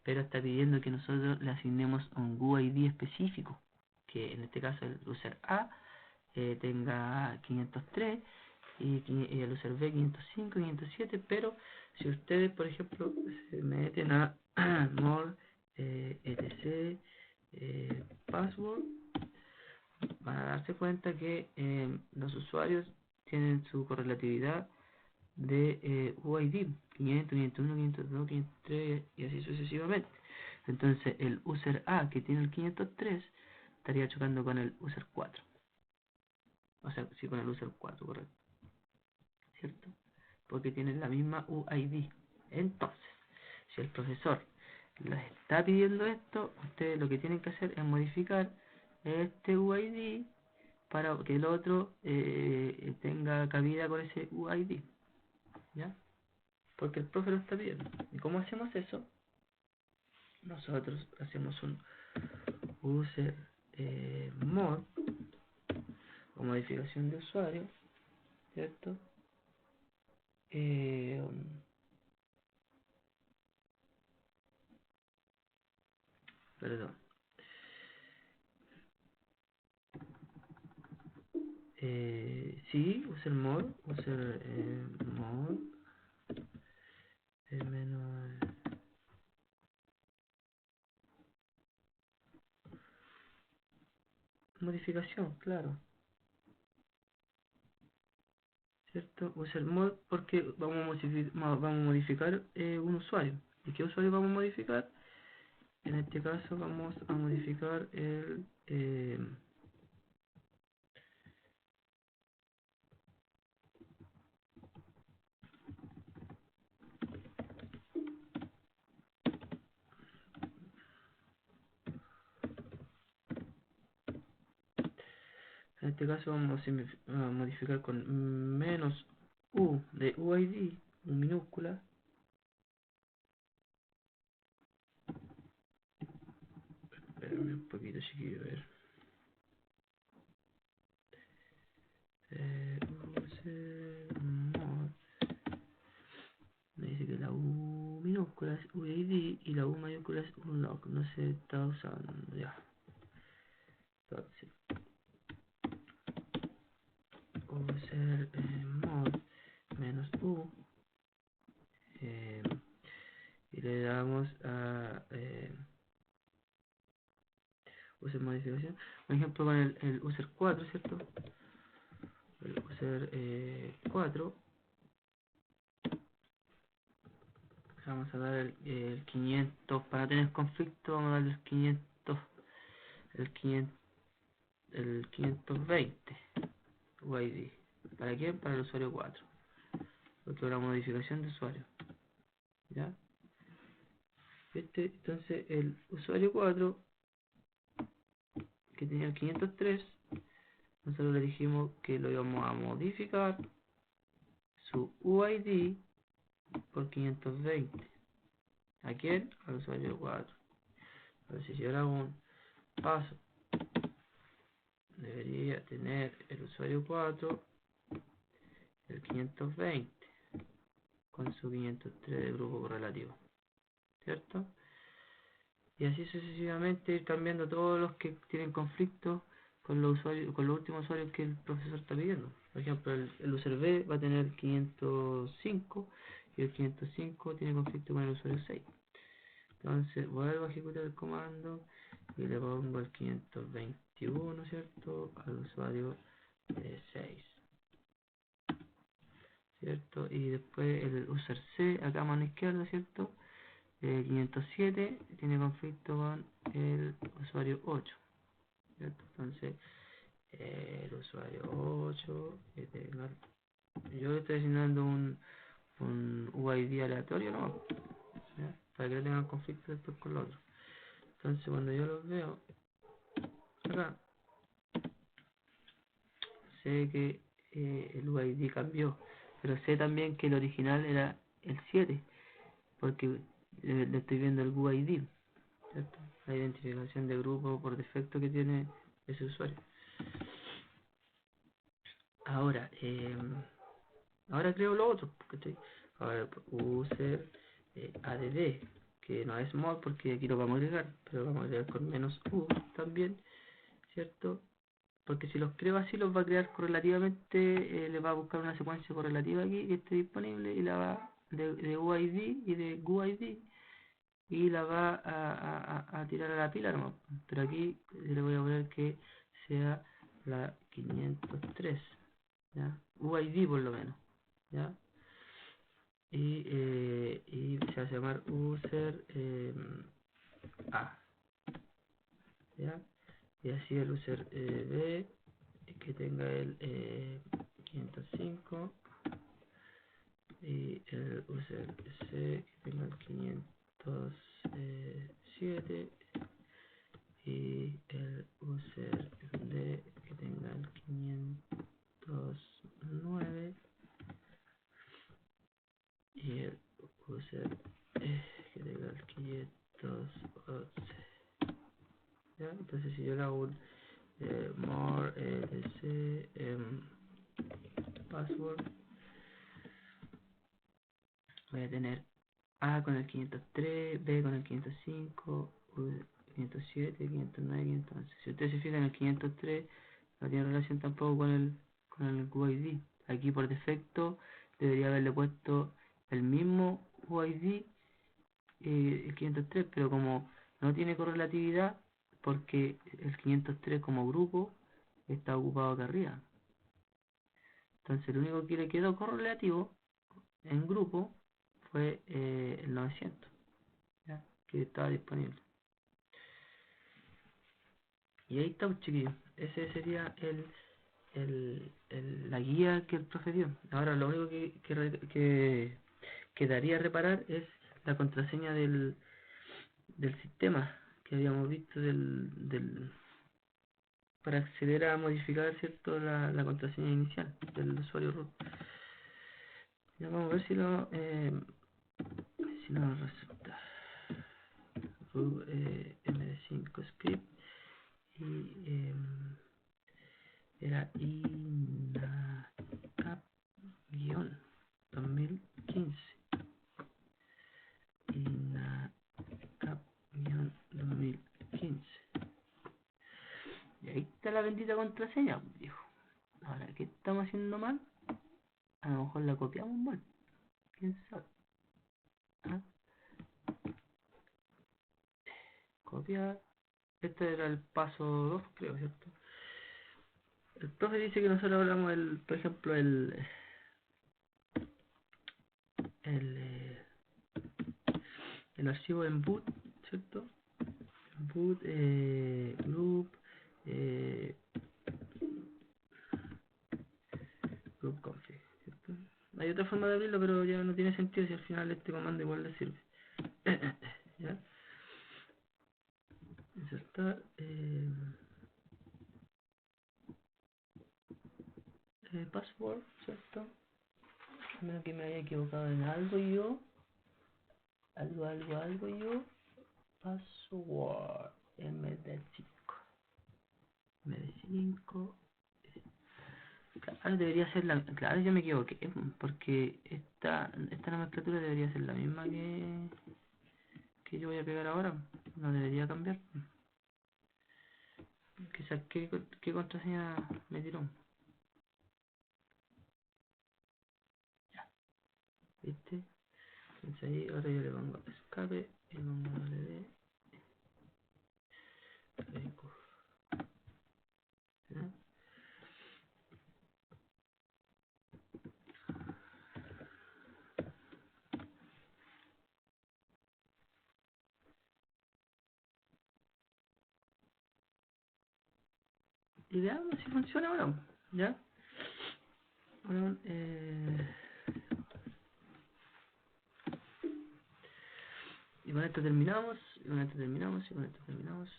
pero está pidiendo que nosotros le asignemos un UID específico, que en este caso el user A tenga 503 y el user B 505, 507, pero si ustedes, por ejemplo, se meten a more etc password, van a darse cuenta que los usuarios tienen su correlatividad de UID 500, 501, 502, 503 y así sucesivamente. Entonces el user A que tiene el 503 estaría chocando con el user 4. O sea, sí, con el user 4, correcto. ¿Cierto? Porque tienen la misma UID. Entonces, si el profesor les está pidiendo esto, ustedes lo que tienen que hacer es modificar este UID para que el otro tenga cabida con ese UID. ¿Ya? Porque el profe lo está pidiendo. ¿Y cómo hacemos eso? Nosotros hacemos un user mod o modificación de usuario, ¿cierto? Perdón. Sí, user mod, user mod, menos modificación, claro. ¿cierto? User mod porque vamos a modificar un usuario. ¿Y qué usuario vamos a modificar? En este caso vamos a modificar en este caso vamos a modificar con menos U de UID, en minúscula. Espérame un poquito, chiquillo, a ver. User mod. Me dice que la U minúscula es UID y la U mayúscula es unlock. No se está usando, ya. Entonces, user mod menos U. Y le damos a user modificación. Por ejemplo, con el user 4, ¿cierto? El user 4. Vamos a dar el 500. Para tener conflicto, vamos a darle el 500. El 500. El 520 UID. ¿Para qué? Para el usuario 4. Porque es una modificación de usuario. ¿Ya? Entonces, el usuario 4, que tenía el 503, nosotros le dijimos que lo íbamos a modificar su UID por 520. ¿A quién? Al usuario 4. Entonces, si ahora hago un paso, debería tener el usuario 4 el 520 con su 503 de grupo correlativo, ¿cierto? Y así sucesivamente ir cambiando todos los que tienen conflicto con los usuarios, con los últimos usuarios que el profesor está pidiendo. Por ejemplo, el user B va a tener 505 y el 505 tiene conflicto con el usuario 6. Entonces vuelvo a ejecutar el comando y le pongo el 521, ¿cierto? Al usuario 6, ¿cierto? Y después el user C, acá a mano izquierda, ¿cierto? 507 tiene conflicto con el usuario 8, ¿cierto? Entonces, el usuario 8 que tenga, yo le estoy asignando un UID aleatorio, ¿no? ¿Ya? Para que no tengan conflicto después con los otros. Entonces, cuando yo los veo acá, sé que el UID cambió, pero sé también que el original era el 7, porque le estoy viendo el UID, ¿cierto? La identificación de grupo por defecto que tiene ese usuario. Ahora, ahora creo lo otro, ¿cachai? Ahora, user add, que no es mod porque aquí lo vamos a agregar, pero vamos a agregar con menos u también, ¿cierto? Porque si los creo así, los va a crear correlativamente, le va a buscar una secuencia correlativa aquí que esté disponible y la va de UID y de GUID y la va a tirar a la pila nomás. Pero aquí le voy a poner que sea la 503, ¿ya? UID por lo menos, ¿ya? Y se va a llamar user A, ¿ya? Y así el user B que tenga el 505 y el user C que tenga el 507 y el user D que tenga el 509 y el user que tenga el 511. ¿Ya? Entonces si yo le hago un more etc password, voy a tener A con el 503, B con el 505, 507, 509, 511. Si ustedes se fijan, el 503 no tiene relación tampoco con el UID. Aquí por defecto debería haberle puesto el mismo UID, el 503, pero como no tiene correlatividad, porque el 503 como grupo está ocupado acá arriba. Entonces el único que le quedó correlativo en grupo fue el 900, ¿ya? Que estaba disponible. Y ahí está, pues, chiquillos. Ese sería la guía que el profe dio. Ahora lo único que quedaría reparar es la contraseña del sistema que habíamos visto para acceder a modificar, ¿cierto?, la contraseña inicial del usuario root. Ya vamos a ver si nos resulta. Root M5 script y era INACAP-2015. INACAP-2015. Y ahí está la bendita contraseña, viejo. Ahora, ¿qué estamos haciendo mal? A lo mejor la copiamos mal. ¿Quién sabe? ¿Ah? Copiar. Este era el paso 2, creo, ¿cierto? El profe dice que nosotros hablamos, por ejemplo, el archivo en boot, ¿cierto? Boot, group, eh, group config, ¿cierto? Hay otra forma de abrirlo, pero ya no tiene sentido si al final este comando igual le sirve. ¿Ya? Insertar password, ¿cierto? A menos que me haya equivocado en algo yo. Algo yo. Password MD5. MD5. Claro, debería ser Claro, yo me equivoqué, porque esta nomenclatura debería ser la misma que yo voy a pegar ahora. No debería cambiar. Quizás, ¿qué contraseña me tiró? Ya, ¿viste? Entonces ahí ahora yo le pongo escape y pongo wd. ¿Ya? Y veamos si funciona ahora. ¿Ya? Bueno, y con esto terminamos. Y con esto terminamos. Y con esto terminamos.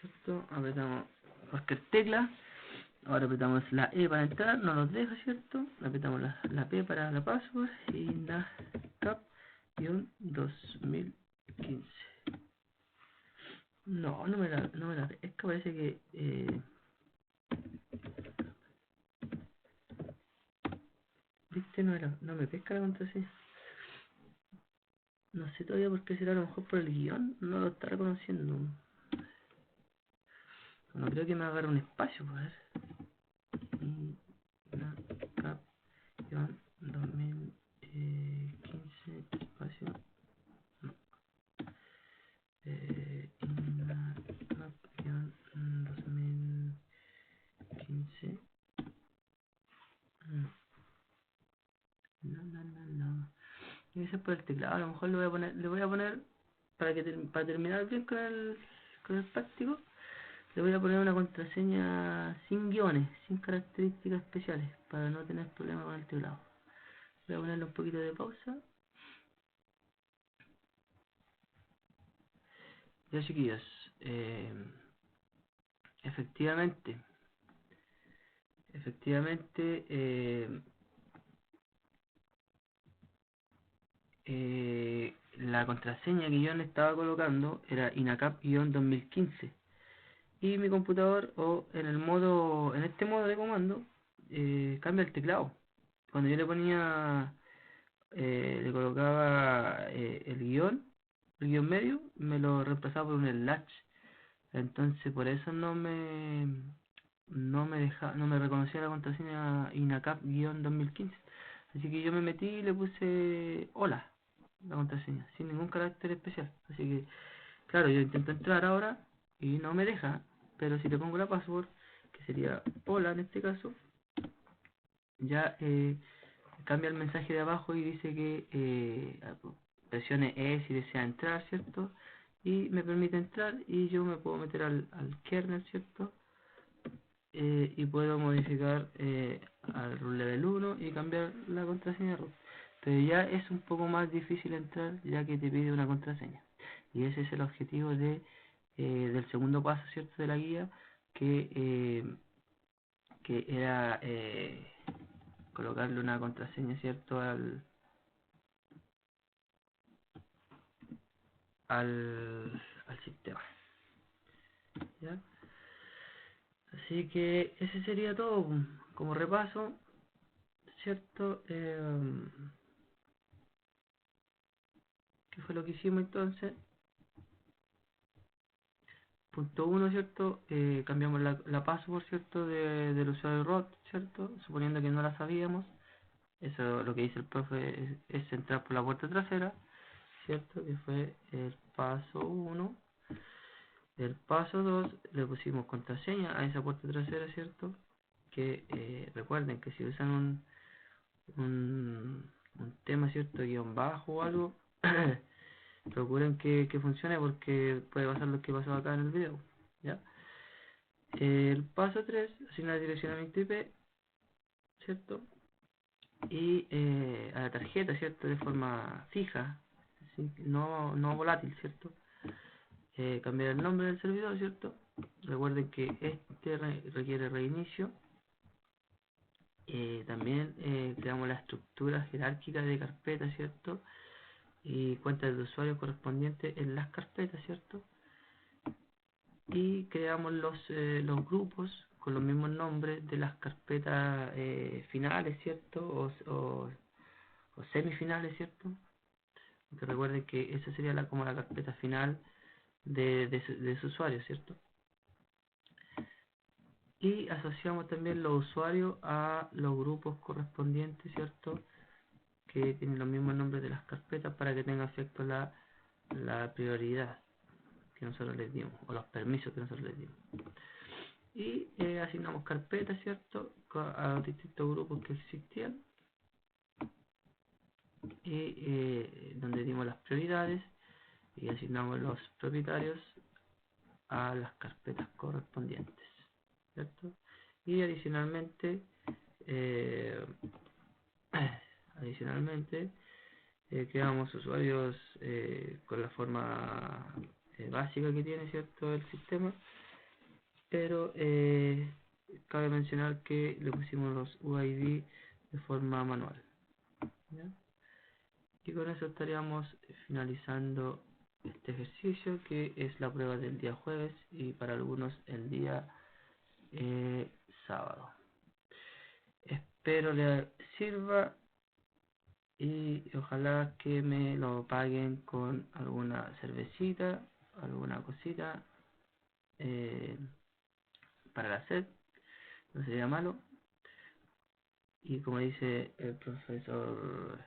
¿Cierto? Apretamos cualquier tecla. Ahora apretamos la E para entrar. No nos deja, ¿cierto? Apretamos la P para la password. Y la cap-2015. No me la es que parece que viste, no me pesca la contraseña. No sé todavía por qué será, a lo mejor por el guión no lo está reconociendo. No creo que me agarre un espacio, pues, a ver. Y la cap 2015 espacio. No. Y la cap 2015. No. Debe ser por el teclado, a lo mejor le voy a poner para terminar bien con el práctico, le voy a poner una contraseña sin guiones, sin características especiales, para no tener problemas con el teclado. Voy a ponerle un poquito de pausa. Ya, chiquillos, efectivamente, la contraseña que yo le estaba colocando era INACAP-2015. y mi computador, o en este modo de comando, cambia el teclado. Cuando yo le colocaba el guión medio, me lo reemplazaba por un slash. Entonces por eso no me reconocía la contraseña INACAP-2015. Así que yo me metí y le puse hola, la contraseña, sin ningún carácter especial. Así que, claro, yo intento entrar ahora y no me deja, pero si le pongo la password, que sería hola en este caso, ya cambia el mensaje de abajo y dice que presione E si desea entrar, ¿cierto? Y me permite entrar y yo me puedo meter al kernel, ¿cierto? Y puedo modificar al root level 1 y cambiar la contraseña root. Pero ya es un poco más difícil entrar ya que te pide una contraseña. Y ese es el objetivo del segundo paso, ¿cierto? De la guía, que era colocarle una contraseña, ¿cierto? Al sistema. ¿Ya? Así que ese sería todo como repaso, ¿cierto? ¿Qué fue lo que hicimos entonces? Punto uno, ¿cierto? Cambiamos la password, ¿cierto? Del usuario root, ¿cierto? Suponiendo que no la sabíamos. Eso lo que dice el profe es entrar por la puerta trasera, ¿cierto? Que fue el paso uno. El paso 2 le pusimos contraseña a esa puerta trasera, ¿cierto? Que recuerden que si usan un tema, ¿cierto? Guión bajo o algo, procuren que funcione porque puede pasar lo que pasó acá en el video, ¿ya? El paso 3 asignar direccionamiento IP, ¿cierto? Y a la tarjeta, ¿cierto? De forma fija, ¿sí? No volátil, ¿cierto? Cambiar el nombre del servidor, ¿cierto? Recuerden que este requiere reinicio. También creamos la estructura jerárquica de carpetas, ¿cierto? Y cuentas de usuario correspondientes en las carpetas, ¿cierto? Y creamos los grupos con los mismos nombres de las carpetas finales, ¿cierto? O semifinales, ¿cierto? Porque recuerden que esa sería como la carpeta final de su usuario, ¿cierto? Y asociamos también los usuarios a los grupos correspondientes, ¿cierto? Que tienen los mismos nombres de las carpetas para que tenga efecto la prioridad que nosotros les dimos, o los permisos que nosotros les dimos. Y asignamos carpetas, ¿cierto? A los distintos grupos que existían, y donde dimos las prioridades, y asignamos los propietarios a las carpetas correspondientes, ¿cierto? Y adicionalmente, eh, adicionalmente creamos usuarios con la forma básica que tiene, ¿cierto? El sistema, pero cabe mencionar que le pusimos los UID de forma manual, ¿ya? Y con eso estaríamos finalizando este ejercicio, que es la prueba del día jueves y para algunos el día sábado. Espero le sirva y ojalá que me lo paguen con alguna cervecita, alguna cosita eh, para la sed, no sería malo. Y como dice el profesor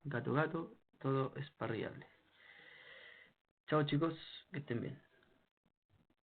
Gato Gato, todo es parrillable. Chao chicos, que estén bien.